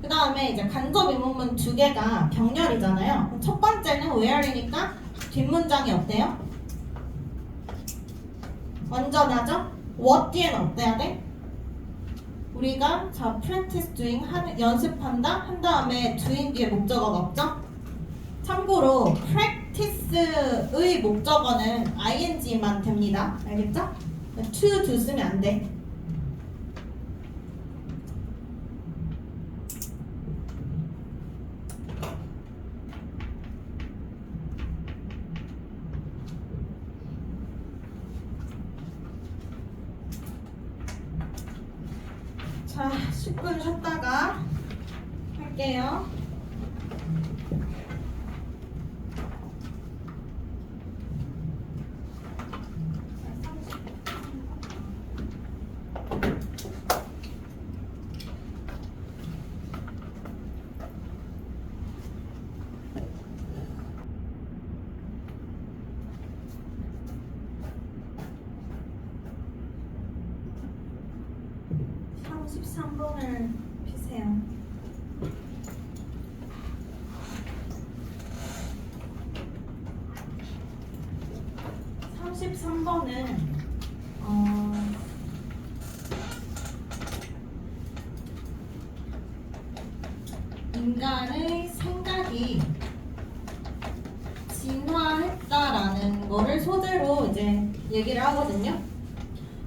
Speaker 1: 그 다음에 이제 간접 의문문 두 개가 병렬이잖아요. 첫 번째는 where이니까 뒷문장이 어때요? 완전하죠? what 뒤에는 어때야 돼? 우리가 자 practice doing 연습한다 한 다음에 doing 뒤에 목적어가 없죠? 참고로 practice의 목적어는 ing만 됩니다. 알겠죠? to do 쓰면 안 돼. 자, 10분 쉬었다가 할게요. (33번을) 피세요. (33번은) 인간의 생각이 진화했다라는 거를 소재로 이제 얘기를 하거든요.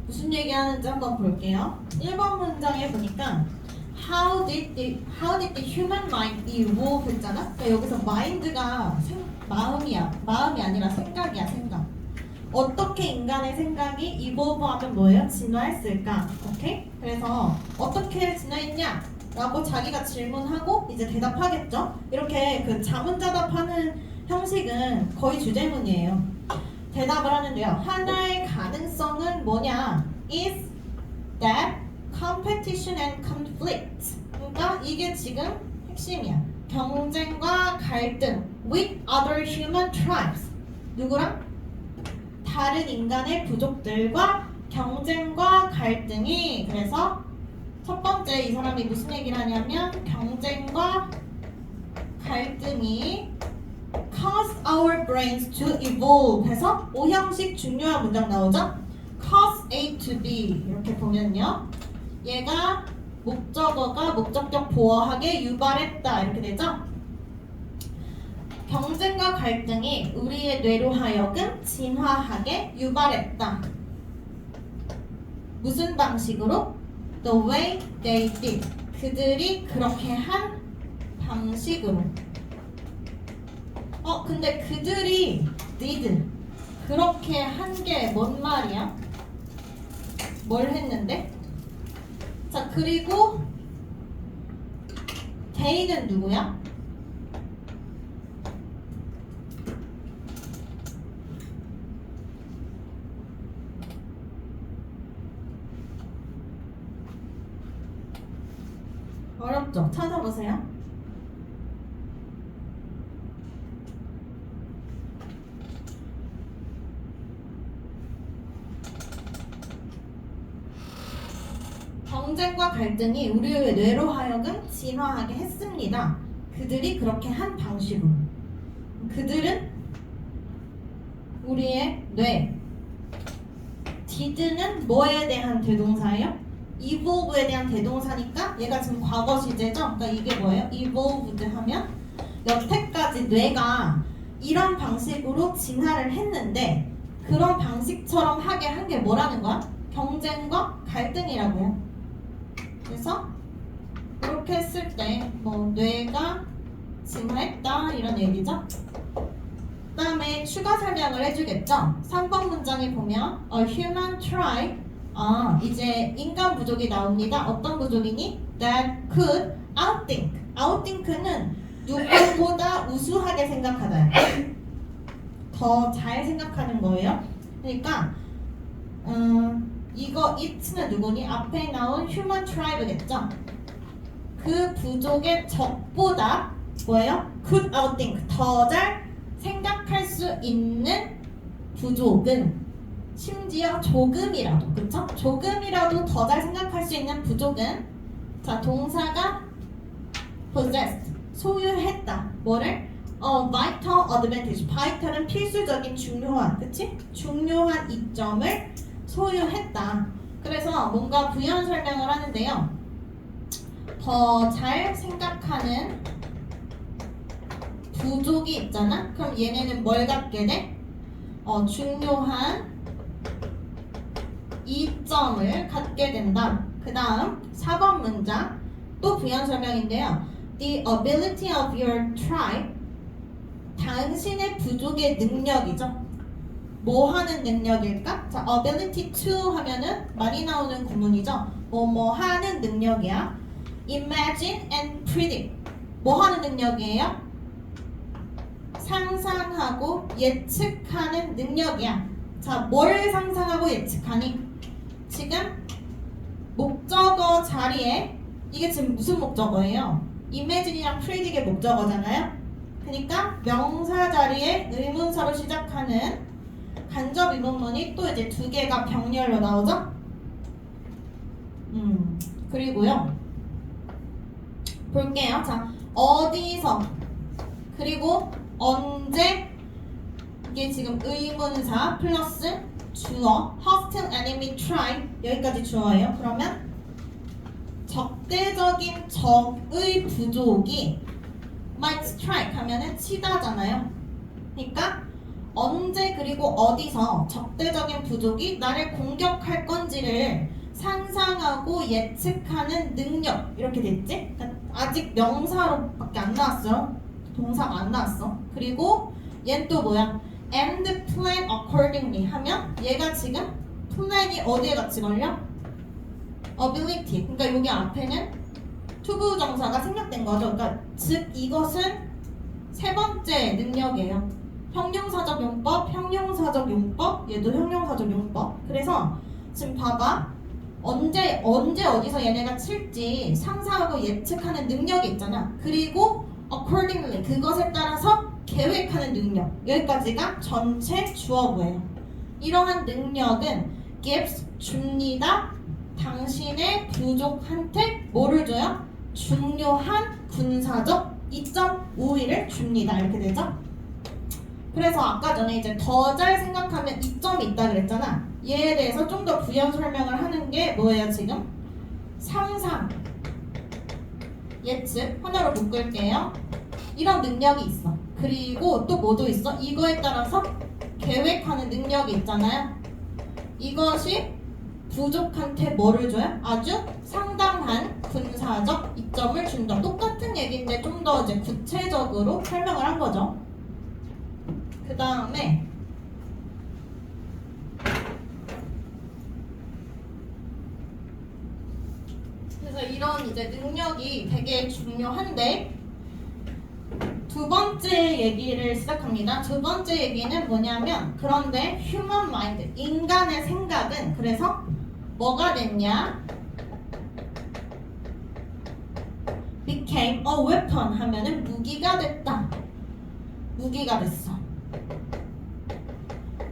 Speaker 1: 무슨 얘기하는지 한번 볼게요. 1번 문장에 보니까 How did the human mind evolve 했잖아? 그러니까 여기서 mind가 마음이 아니라 생각이야, 생각. 어떻게 인간의 생각이 evolve 하면 뭐예요? 진화했을까? 오케이? 그래서 어떻게 진화했냐? 라고 자기가 질문하고 이제 대답하겠죠? 이렇게 그 자문자답하는 형식은 거의 주제문이에요. 대답을 하는데요. 하나의 가능성은 뭐냐? Is that competition and conflict. 그러니까 이게 지금 핵심이야. 경쟁과 갈등 with other human tribes. 누구랑? 다른 인간의 부족들과 경쟁과 갈등이. 그래서 첫 번째 이 사람이 무슨 얘기를 하냐면 경쟁과 갈등이 cause our brains to evolve 해서 오형식 중요한 문장 나오죠? cause A to B 이렇게 보면요. 얘가 목적어가 목적격 보어하게 유발했다 이렇게 되죠? 경쟁과 갈등이 우리의 뇌로 하여금 진화하게 유발했다. 무슨 방식으로? The way they did. 그들이 그렇게 한 방식으로. 근데 그들이 did. 그렇게 한 게 뭔 말이야? 뭘 했는데? 자, 그리고 they는 누구야? 어렵죠? 찾아보세요. 경쟁과 갈등이 우리의 뇌로 하여금 진화하게 했습니다. 그들이 그렇게 한 방식으로. 그들은 우리의 뇌. did는 뭐에 대한 대동사예요? evolve에 대한 대동사니까 얘가 지금 과거 시제죠? 그러니까 이게 뭐예요? evolved 하면 여태까지 뇌가 이런 방식으로 진화를 했는데 그런 방식처럼 하게 한 게 뭐라는 거야? 경쟁과 갈등이라고요. 그래서 이렇게 했을 때 뭐 뇌가 진화했다 이런 얘기죠. 그 다음에 추가 설명을 해주겠죠. 3번 문장에 보면 A human tribe 이제 인간 부족이 나옵니다. 어떤 부족이니? That could outthink. Outthink는 누구보다 우수하게 생각하다. 더 잘 생각하는 거예요. 그러니까 이거 it는 누구니? 앞에 나온 human tribe겠죠. 그 부족의 적보다 뭐예요? could outthink. 더 잘 생각할 수 있는 부족은 심지어 조금이라도, 그쵸? 조금이라도 더 잘 생각할 수 있는 부족은 자, 동사가 possessed, 소유했다. 뭐를? vital advantage. vital은 필수적인 중요한, 그치? 중요한 이점을 소유했다. 그래서 뭔가 부연 설명을 하는데요. 더 잘 생각하는 부족이 있잖아? 그럼 얘네는 뭘 갖게 돼? 중요한 이점을 갖게 된다. 그 다음 4번 문장 또 부연 설명인데요. The ability of your tribe 당신의 부족의 능력이죠. 뭐 하는 능력일까? 자, ability to 하면은 많이 나오는 구문이죠. 뭐 하는 능력이야. Imagine and predict 뭐 하는 능력이에요? 상상하고 예측하는 능력이야. 자, 뭘 상상하고 예측하니? 지금 목적어 자리에 이게 지금 무슨 목적어예요? imagine이랑 predict의 목적어잖아요. 그러니까 명사 자리에 의문사로 시작하는 간접 의문문이 또 이제 두 개가 병렬로 나오죠? 그리고요. 볼게요. 자, 어디서 그리고 언제 이게 지금 의문사 플러스 주어 hostile enemy tribe 여기까지 주어예요. 그러면 적대적인 적의 부족이 might strike 하면은 치다잖아요. 그러니까 언제 그리고 어디서 적대적인 부족이 나를 공격할 건지를 상상하고 예측하는 능력 이렇게 됐지? 그러니까 아직 명사로밖에 안 나왔어요. 동사가 안 나왔어. 그리고 얘는 또 뭐야? And plan accordingly 하면 얘가 지금 플랜이 어디에 같이 걸려? ability. 그러니까 여기 앞에는 투부정사가 생략된 거죠. 그러니까 즉 이것은 세 번째 능력이에요. 형용사적 용법, 형용사적 용법, 얘도 형용사적 용법. 그래서 지금 봐봐. 언제 어디서 얘네가 칠지 상상하고 예측하는 능력이 있잖아. 그리고 accordingly 그것에 따라서 계획하는 능력. 여기까지가 전체 주어부예요. 이러한 능력은 gives 줍니다. 당신의 부족한테 뭐를 줘요? 중요한 군사적 이점 우위를 줍니다. 이렇게 되죠? 그래서 아까 전에 이제 더 잘 생각하면 이점이 있다 그랬잖아. 얘에 대해서 좀 더 부연 설명을 하는 게 뭐예요 지금? 상상, 예측 하나로 묶을게요. 이런 능력이 있어. 그리고 또 뭐도 있어? 이거에 따라서 계획하는 능력이 있잖아요. 이것이 부족한테 뭐를 줘요? 아주 상당한 군사적 이점을 준다. 똑같은 얘기인데 좀 더 이제 구체적으로 설명을 한 거죠. 그 다음에 그래서 이런 이제 능력이 되게 중요한데 두 번째 얘기를 시작합니다. 두 번째 얘기는 뭐냐면 그런데 human mind, 인간의 생각은 그래서 뭐가 됐냐? became a weapon 하면은 무기가 됐다. 무기가 됐어.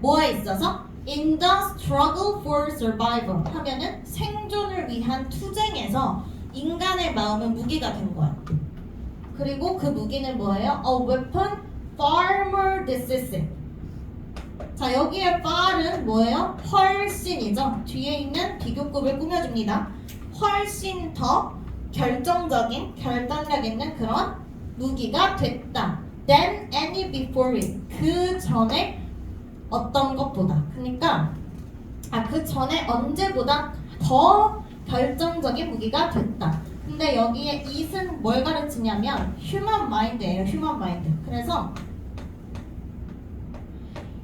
Speaker 1: 뭐에 있어서? In the struggle for survival 하면은 생존을 위한 투쟁에서 인간의 마음은 무기가 된 거야. 그리고 그 무기는 뭐예요? A weapon far more decisive. 자, 여기에 far은 뭐예요? 훨씬이죠. 뒤에 있는 비교급을 꾸며줍니다. 훨씬 더 결정적인, 결단력 있는 그런 무기가 됐다. Than any before it. 그 전에 어떤 것보다. 그러니까 그 전에 언제보다 더 결정적인 무기가 됐다. 근데 여기에 it은 뭘 가르치냐면 human mind예요. human mind. 그래서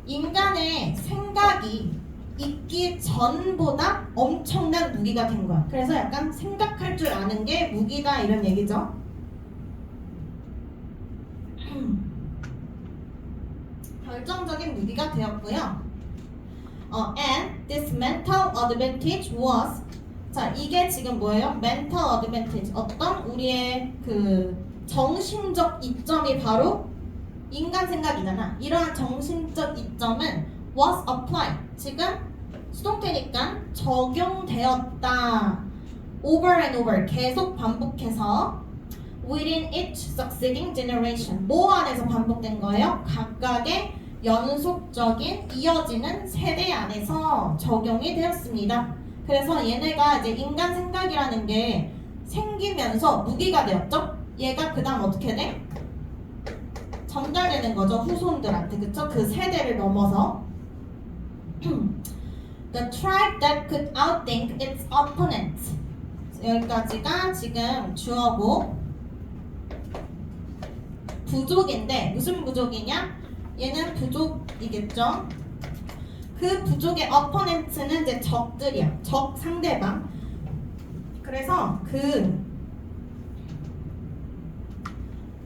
Speaker 1: 인간의 생각이 있기 전보다 엄청난 무기가 된 거야. 그래서 약간 생각할 줄 아는 게 무기다 이런 얘기죠. 결정적인 무기가 되었고요. And this mental advantage was 자, 이게 지금 뭐예요? mental advantage. 어떤 우리의 그 정신적 이점이 바로 인간 생각이잖아. 이러한 정신적 이점은 was applied. 지금 수동태니까 적용되었다. over and over. 계속 반복해서 within each succeeding generation. 뭐 안에서 반복된 거예요? 각각의 연속적인 이어지는 세대 안에서 적용이 되었습니다. 그래서 얘네가 이제 인간 생각이라는 게 생기면서 무기가 되었죠? 얘가 그 다음 어떻게 돼? 전달되는 거죠. 후손들한테. 그쵸? 그 세대를 넘어서. The tribe that could outthink its opponents. 여기까지가 지금 주어고 부족인데 무슨 부족이냐? 얘는 부족이겠죠? 그 부족의 opponent는 이제 적들이야. 적 상대방. 그래서 그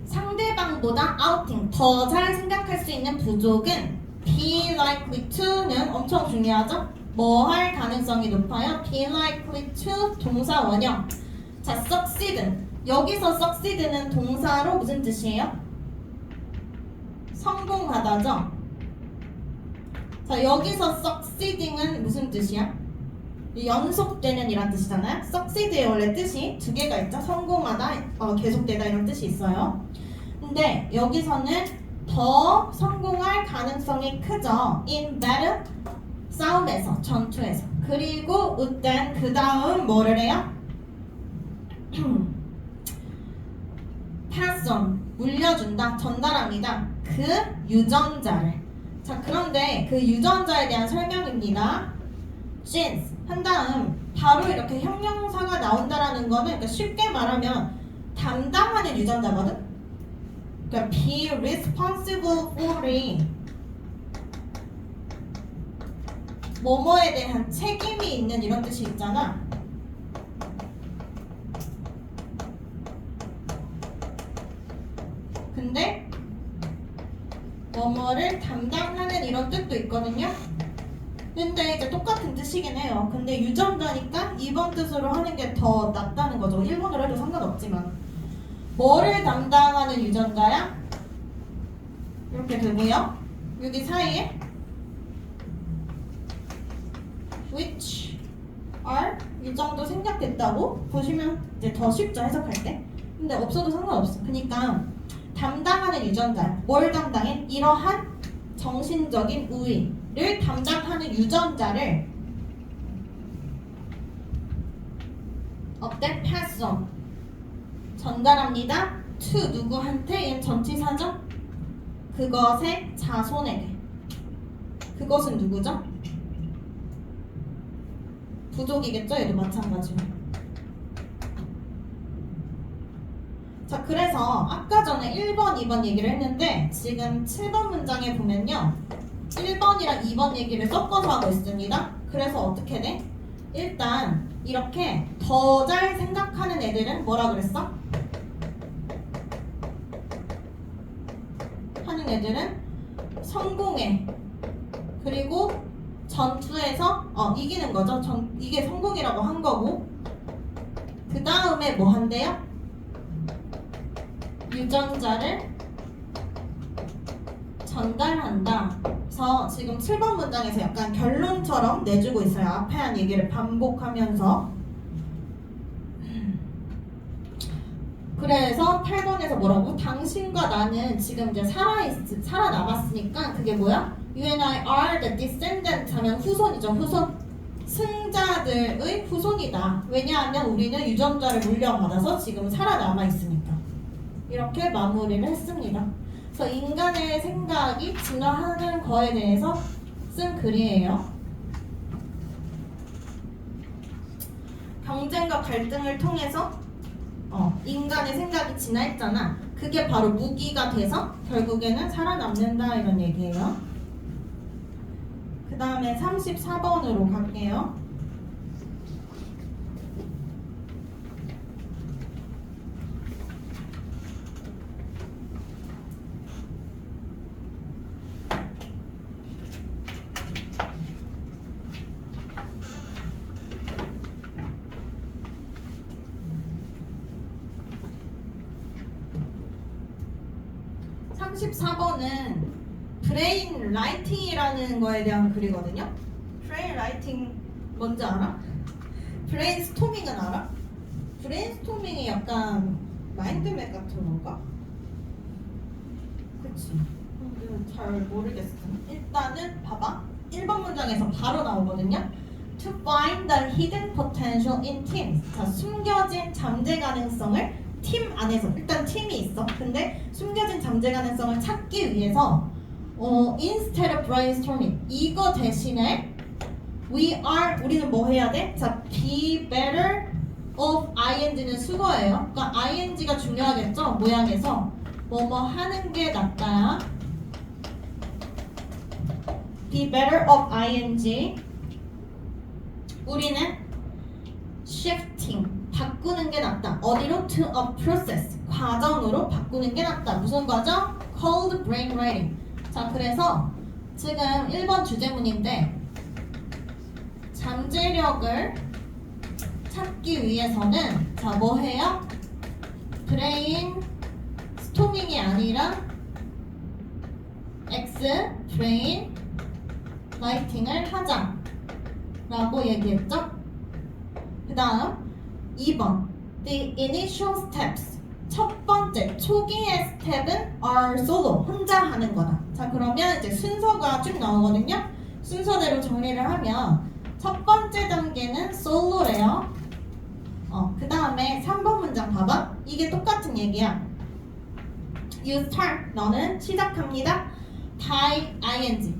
Speaker 1: 상대방보다 outing 더 잘 생각할 수 있는 부족은 be likely to는 엄청 중요하죠? 뭐 할 가능성이 높아요? be likely to 동사 원형. 자, succeed. 여기서 succeed는 동사로 무슨 뜻이에요? 성공하다죠? 자, 여기서 succeeding은 무슨 뜻이야? 연속되는 이란 뜻이잖아요. succeed의 원래 뜻이 두 개가 있죠. 성공하다, 계속되다 이런 뜻이 있어요. 근데 여기서는 더 성공할 가능성이 크죠. in battle, 싸움에서, 전투에서. 그리고 then 그 다음 뭐를 해요? pass on, 물려준다, 전달합니다. 그 유전자를. 자, 그런데 그 유전자에 대한 설명입니다. genes 한 다음 바로 이렇게 형용사가 나온다라는 거는 그러니까 쉽게 말하면 담당하는 유전자거든. 그러니까 be responsible for이 뭐뭐에 대한 책임이 있는 이런 뜻이 있잖아. 근데 뭐뭐를 담당하는 이런 뜻도 있거든요. 근데 이제 똑같은 뜻이긴 해요. 근데 유전자니까 2번 뜻으로 하는 게 더 낫다는 거죠. 1번으로 해도 상관없지만. 뭐를 담당하는 유전자야? 이렇게 되고요. 여기 사이에 which are 이 정도 생략됐다고 보시면 이제 더 쉽죠, 해석할 때. 근데 없어도 상관없어. 그러니까 담당하는 유전자. 뭘 담당해? 이러한 정신적인 우위를 담당하는 유전자를 어때? pass on 전달합니다. to 누구한테? 얘는 전치사죠? 그것의 자손에게. 그것은 누구죠? 부족이겠죠? 얘도 마찬가지로. 자, 그래서 아까 전에 1번, 2번 얘기를 했는데 지금 7번 문장에 보면요 1번이랑 2번 얘기를 섞어서 하고 있습니다. 그래서 어떻게 돼? 일단 이렇게 더 잘 생각하는 애들은 뭐라 그랬어? 하는 애들은 성공해. 그리고 전투에서 이기는 거죠. 이게 성공이라고 한 거고 그 다음에 뭐 한대요? 유전자를 전달한다. 그래서 지금 7번 문장에서 약간 결론처럼 내주고 있어요. 앞에 한 얘기를 반복하면서. 그래서 8번에서 뭐라고? 당신과 나는 지금 이제 살아남았으니까 그게 뭐야? You and I are the descendant 하면 후손이죠. 후손. 승자들의 후손이다. 왜냐하면 우리는 유전자를 물려받아서 지금 살아남아 있으니까. 이렇게 마무리를 했습니다. 그래서 인간의 생각이 진화하는 거에 대해서 쓴 글이에요. 경쟁과 갈등을 통해서 인간의 생각이 진화했잖아. 그게 바로 무기가 돼서 결국에는 살아남는다 이런 얘기예요. 그 다음에 34번으로 갈게요. (34번은) 브레인 라이팅이라는 거에 대한 글이거든요. 브레인 라이팅 뭔지 알아? 브레인 스토밍은 알아? 브레인 스토밍이 약간 마인드맵 같은 건가? 그치? 잘 모르겠어. 일단은 봐봐. 1번 문장에서 바로 나오거든요. To find the hidden potential in teams. 자, 숨겨진 잠재 가능성을 팀 안에서, 일단 팀이 있어. 근데 숨겨진 잠재 가능성을 찾기 위해서 instead of brainstorming, 이거 대신에 우리는 뭐 해야 돼? 자, be better of ing는 수거예요. 그러니까 ing가 중요하겠죠? 모양에서 뭐뭐 하는 게 낫다. be better of ing. 우리는 shifting, 바꾸는 게 낫다. 어디로? to a process, 과정으로 바꾸는 게 낫다. 무슨 과정? called brainwriting. 자, 그래서 지금 1번 주제문인데 잠재력을 찾기 위해서는 자, 뭐 해요? 브레인 스토밍이 아니라 브레인 라이팅을 하자 라고 얘기했죠? 그 다음 2번 The initial steps, 첫 번째 초기의 스텝은 are solo, 혼자 하는 거다. 자, 그러면 이제 순서가 쭉 나오거든요. 순서대로 정리를 하면 첫 번째 단계는 solo래요. 그 다음에 3번 문장 봐봐. 이게 똑같은 얘기야. You start, 너는 시작합니다. by ing,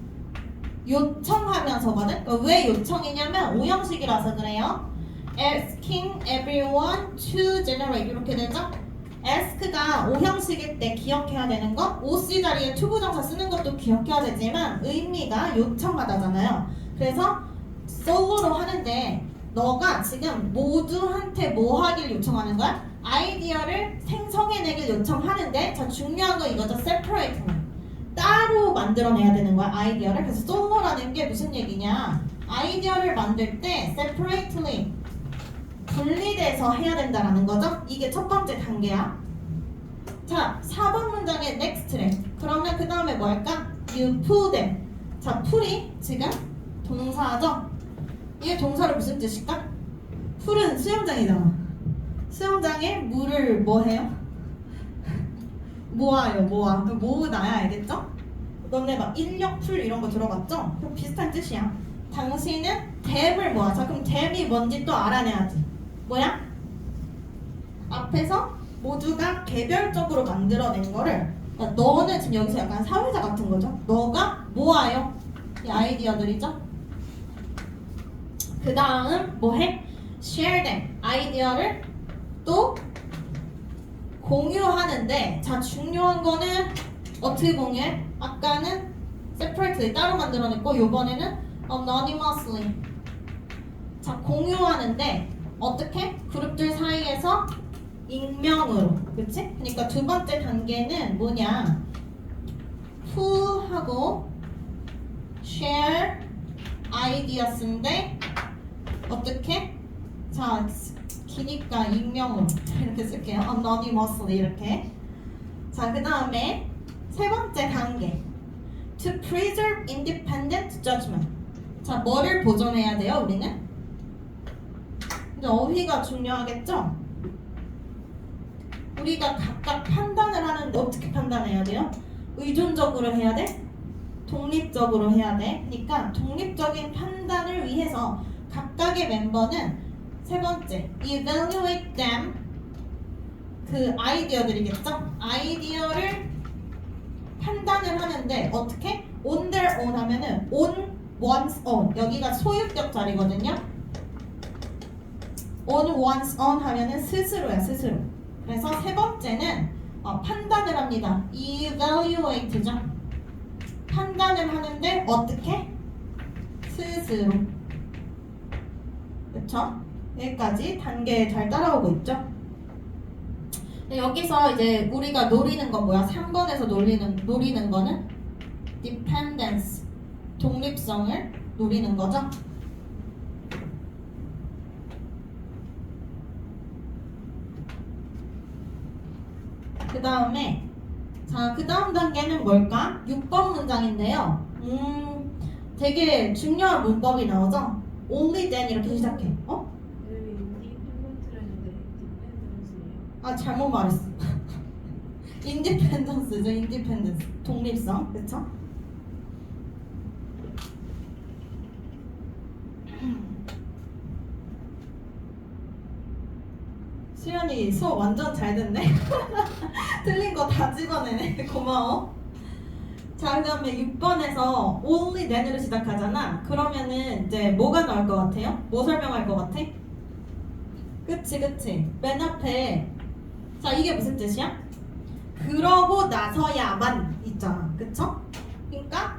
Speaker 1: 요청하면서거든. 왜 요청이냐면 오형식이라서 그래요. Asking everyone to generate, 이렇게 되죠. ask가 오형식일 때 기억해야 되는 거, OC 자리에 투부정사 쓰는 것도 기억해야 되지만 의미가 요청하다잖아요. 그래서 solo로 하는데 너가 지금 모두한테 뭐 하길 요청하는 거야? 아이디어를 생성해내길 요청하는데, 자, 중요한 건 이거죠. separate, 따로 만들어내야 되는 거야, 아이디어를. 그래서 solo라는 게 무슨 얘기냐, 아이디어를 만들 때 separately, 분리돼서 해야 된다라는 거죠. 이게 첫 번째 단계야. 자, 4번 문장의 next래. 그러면 그 다음에 뭐 할까? You pull them. 자, pull이 지금 동사죠. 이게 동사로 무슨 뜻일까? 풀은 수영장이잖아. 수영장에 물을 뭐 해요? 모아요, 모아. 모으다야, 알겠죠? 너네 막 인력풀 이런 거 들어봤죠? 그럼 비슷한 뜻이야. 당신은 댐을 모아. 자, 그럼 댐이 뭔지 또 알아내야지. 뭐야? 앞에서 모두가 개별적으로 만들어낸 거를, 그러니까 너는 지금 여기서 약간 사회자 같은 거죠. 너가 모아요. 이 아이디어들이죠. 그 다음 뭐해? share them. 아이디어를 또 공유하는데, 자, 중요한 거는 어떻게 공유해? 아까는 separately 따로 만들어냈고, 요번에는 anonymously. 자, 공유하는데 어떻게? 그룹들 사이에서 익명으로. 그치? 그러니까 두 번째 단계는 뭐냐? who하고 share ideas인데 어떻게? 자, 기니까 익명으로 이렇게 쓸게요. anonymously 이렇게. 자, 그 다음에 세 번째 단계 to preserve independent judgment. 자, 뭐를 보존해야 돼요, 우리는? 이제 어휘가 중요하겠죠? 우리가 각각 판단을 하는데 어떻게 판단해야 돼요? 의존적으로 해야 돼? 독립적으로 해야 돼? 그러니까 독립적인 판단을 위해서 각각의 멤버는 세 번째, evaluate them. 그 아이디어들이겠죠? 아이디어를 판단을 하는데 어떻게? on their own 하면은 on one's own. 여기가 소유격 자리거든요. on one's own 하면은 스스로야, 스스로. 그래서 세 번째는 판단을 합니다. evaluate죠. 판단을 하는데 어떻게? 스스로. 그쵸? 여기까지 단계 잘 따라오고 있죠? 여기서 이제 우리가 노리는 건 뭐야? 3번에서 노리는 거는 dependence, 독립성을 노리는 거죠. 그 다음에 자, 그 다음 단계는 뭘까? 6번 문장인데요. 되게 중요한 문법이 나오죠? only then 이렇게 시작해. 어?
Speaker 2: 여기 인디펜던트라 했는데 디펜던스예요.
Speaker 1: 아, 잘못 말했어. 인디펜던스죠, 인디펜던스. 독립성, 그쵸? 수연이 수업 완전 잘 듣네. 틀린 거 다 집어내네. 고마워. 자, 그 다음에 6번에서 only then으로 시작하잖아. 그러면은 이제 뭐가 나올 것 같아요? 뭐 설명할 것 같아? 그치, 그치. 맨 앞에 자, 이게 무슨 뜻이야? 그러고 나서야만 있잖아. 그쵸? 그러니까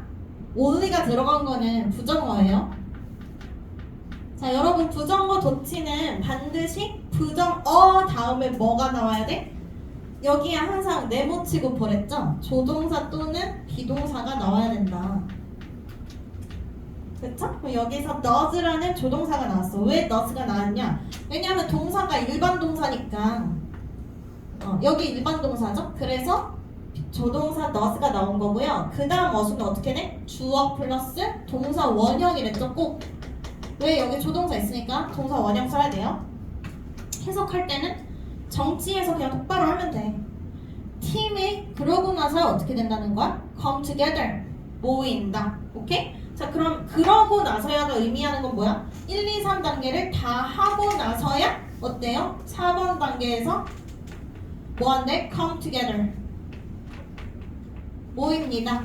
Speaker 1: only가 들어간 거는 부정어예요. 자, 여러분 부정어 도치는 반드시 부정어 다음에 뭐가 나와야 돼? 여기에 항상 네모치고 보랬죠? 조동사 또는 비동사가 나와야 된다. 그쵸? 그럼 여기서 does라는 조동사가 나왔어. 왜 does가 나왔냐? 왜냐하면 동사가 일반 동사니까. 여기 일반 동사죠? 그래서 조동사 does가 나온 거고요. 그 다음 어순은 어떻게 돼? 주어 플러스 동사 원형이랬죠? 꼭. 왜? 여기 조동사 있으니까 동사 원형 써야 돼요. 해석할 때는 정치에서 그냥 똑바로 하면 돼. 팀이 그러고 나서 어떻게 된다는 거야? come together. 모인다. 오케이? 자, 그럼 그러고 나서야가 의미하는 건 뭐야? 1, 2, 3단계를 다 하고 나서야 어때요? 4번 단계에서 뭐 한대? come together. 모입니다.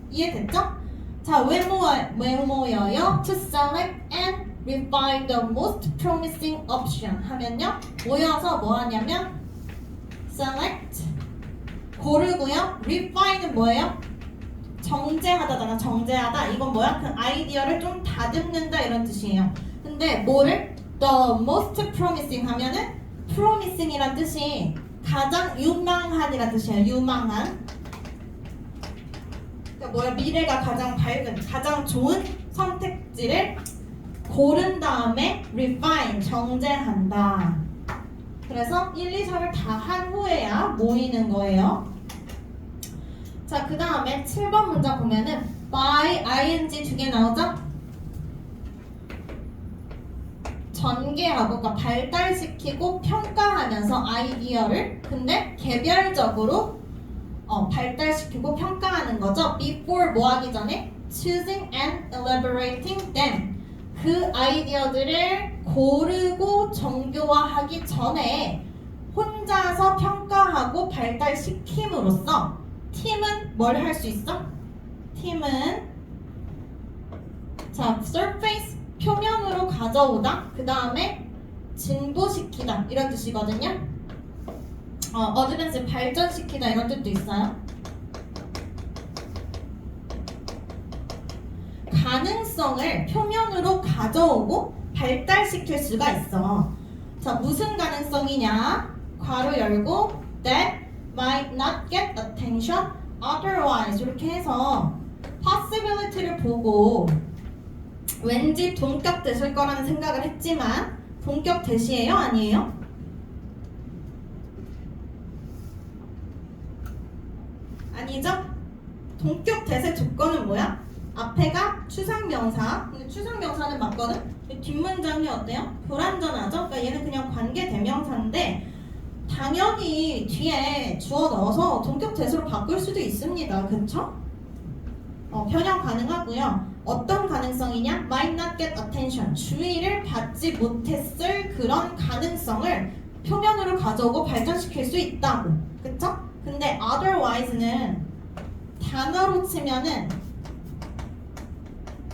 Speaker 1: 이해됐죠? 자, 왜 모여요? To select and refine the most promising option 하면요, 모여서 뭐 하냐면 select, 고르고요. refine은 뭐예요? 정제하다잖아. 정제하다. 이건 뭐야? 그 아이디어를 좀 다듬는다 이런 뜻이에요. 근데 뭐를? the most promising 하면은 promising이란 뜻이 가장 유망한이란 뜻이에요. 유망한. 그러니까 뭐야? 미래가 가장 밝은, 가장 좋은 선택지를 고른 다음에 refine, 정제한다. 그래서 1, 2, 3을 다 한 후에야 모이는 거예요. 자, 그 다음에 7번 문장 보면은 by, ing 두 개 나오죠? 전개하고, 그러니까 발달시키고 평가하면서 아이디어를 근데 개별적으로 발달시키고 평가하는 거죠. Before 뭐 하기 전에 choosing and elaborating them. 그 아이디어들을 고르고 정교화하기 전에 혼자서 평가하고 발달시킴으로써 팀은 뭘 할 수 있어? 팀은 자, surface 표면으로 가져오다. 그 다음에 진보시키다 이런 뜻이거든요. 어드밴스 발전시키다 이런 뜻도 있어요. 가능성을 표면으로 가져오고 발달시킬 수가 있어. 자, 무슨 가능성이냐? 괄호 열고 that might not get attention otherwise 이렇게 해서 possibility를 보고 왠지 동격 되실 거라는 생각을 했지만 동격 대시예요? 아니에요? 아니죠? 동격 대세 조건은 뭐야? 앞에가 추상명사. 근데 추상명사는 맞거든? 뒷문장이 어때요? 불완전하죠? 그러니까 얘는 그냥 관계대명사인데 당연히 뒤에 주어 넣어서 동격 대수로 바꿀 수도 있습니다. 그쵸? 변형 가능하고요. 어떤 가능성이냐? might not get attention. 주의를 받지 못했을 그런 가능성을 표면으로 가져오고 발전시킬 수 있다고. 그쵸? 근데 otherwise는 단어로 치면은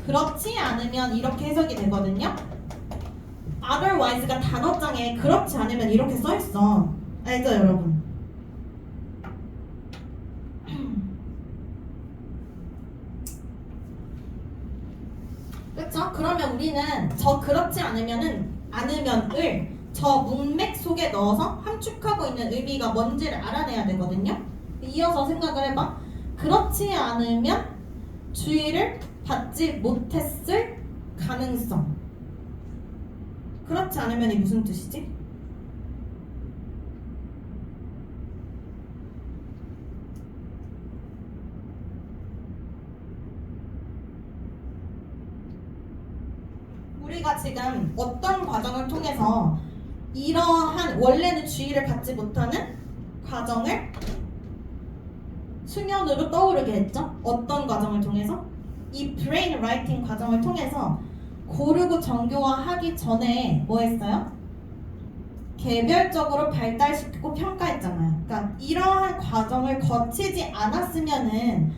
Speaker 1: 그렇지 않으면 이렇게 해석이 되거든요. otherwise가 단어장에 그렇지 않으면 이렇게 써있어. 알죠 여러분? 그쵸? 그러면 우리는 저 그렇지 않으면을 저 문맥 속에 넣어서 함축하고 있는 의미가 뭔지를 알아내야 되거든요. 이어서 생각을 해봐. 그렇지 않으면 주의를 받지 못했을 가능성. 그렇지 않으면이 무슨 뜻이지? 우리가 지금 어떤 과정을 통해서 이러한 원래는 주의를 받지 못하는 과정을 수면으로 떠오르게 했죠? 어떤 과정을 통해서? 이 brain writing 과정을 통해서 고르고 정교화하기 전에 뭐 했어요? 개별적으로 발달시키고 평가했잖아요. 그러니까 이러한 과정을 거치지 않았으면은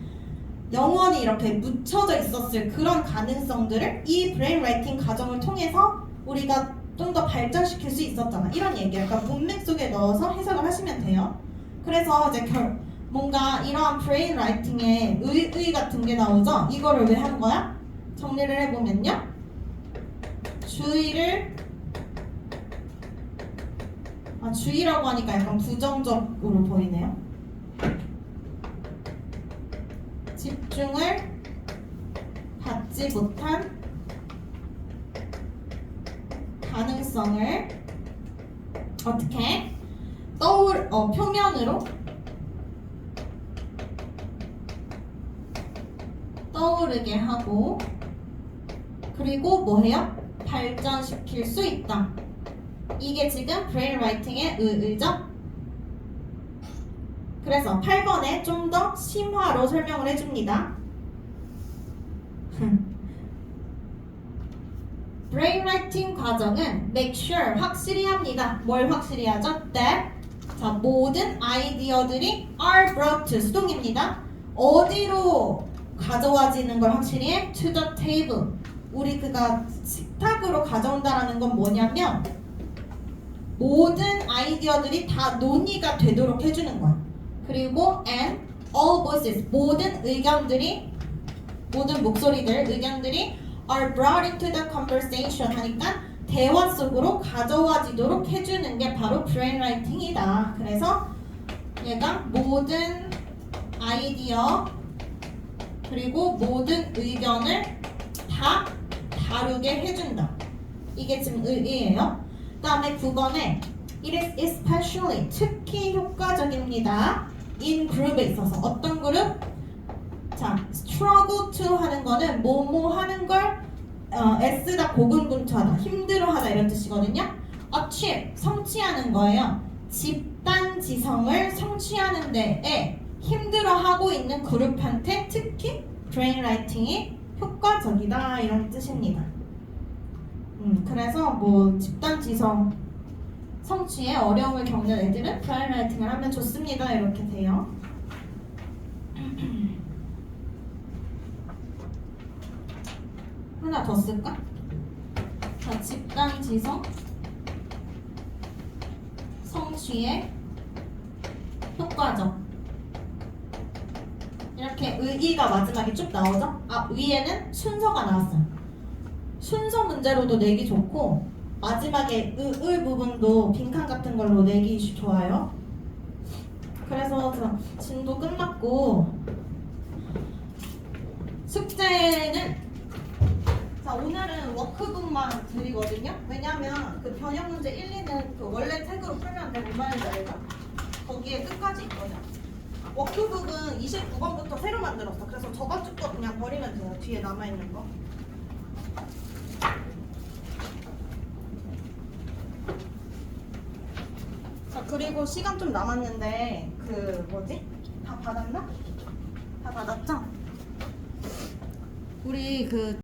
Speaker 1: 영원히 이렇게 묻혀져 있었을 그런 가능성들을 이 brain writing 과정을 통해서 우리가 좀 더 발전시킬 수 있었잖아. 이런 얘기예요. 그러니까 문맥 속에 넣어서 해석을 하시면 돼요. 그래서 이제 뭔가 이러한 brain writing의 의 같은 게 나오죠. 이거를 왜 한 거야? 정리를 해보면요. 주의라고 하니까 약간 부정적으로 보이네요. 집중을 받지 못한 가능성을 어떻게 표면으로 떠오르게 하고 그리고 뭐해요? 발전시킬 수 있다. 이게 지금 brain writing의 의의죠? 그래서 8번에 좀 더 심화로 설명을 해줍니다. brain writing 과정은 make sure 확실히 합니다. 뭘 확실히 하죠? that 자, 모든 아이디어들이 are brought to 수동입니다. 어디로 가져와지는 걸 확실히 해? to the table. 우리 그가 식탁으로 가져온다라는 건 뭐냐면 모든 아이디어들이 다 논의가 되도록 해주는 거야. 그리고 and all voices 모든 의견들이 are brought into the conversation 하니까 대화 속으로 가져와지도록 해주는 게 바로 brain writing이다. 그래서 얘가 모든 아이디어 그리고 모든 의견을 다 다루게 해준다. 이게 지금 의의예요. 그 다음에 9번에 It is especially 특히 효과적입니다. in group에 있어서 어떤 그룹? 자, struggle to 하는 거는 뭐뭐 하는 걸 애쓰다 고군분투하다 힘들어하다 이런 뜻이거든요. achieve 성취하는 거예요. 집단 지성을 성취하는 데에 힘들어하고 있는 그룹한테 특히 브레인라이팅이 효과적이다 이런 뜻입니다. 그래서 뭐 집단 지성 성취에 어려움을 겪는 애들은 브레인라이팅을 하면 좋습니다 이렇게 돼요. 하나 더 쓸까? 자, 집단 지성 성취에 효과적 이렇게 의의가 마지막에 쭉 나오죠? 아, 위에는 순서가 나왔어요. 순서 문제로도 내기 좋고 마지막에 을 부분도 빈칸 같은 걸로 내기 좋아요. 그래서 저 진도 끝났고 숙제는 자 오늘은 워크북만 드리거든요. 왜냐면 그 변형 문제 1, 2는 그 원래 책으로 풀면 되고 뭔 말인지 알죠? 거기에 끝까지 있거든요. 워크북은 29번부터 새로 만들었어. 그래서 저번 주 거 그냥 버리면 돼요. 뒤에 남아있는 거. 자 그리고 시간 좀 남았는데 그 뭐지? 다 받았나? 다 받았죠? 우리 그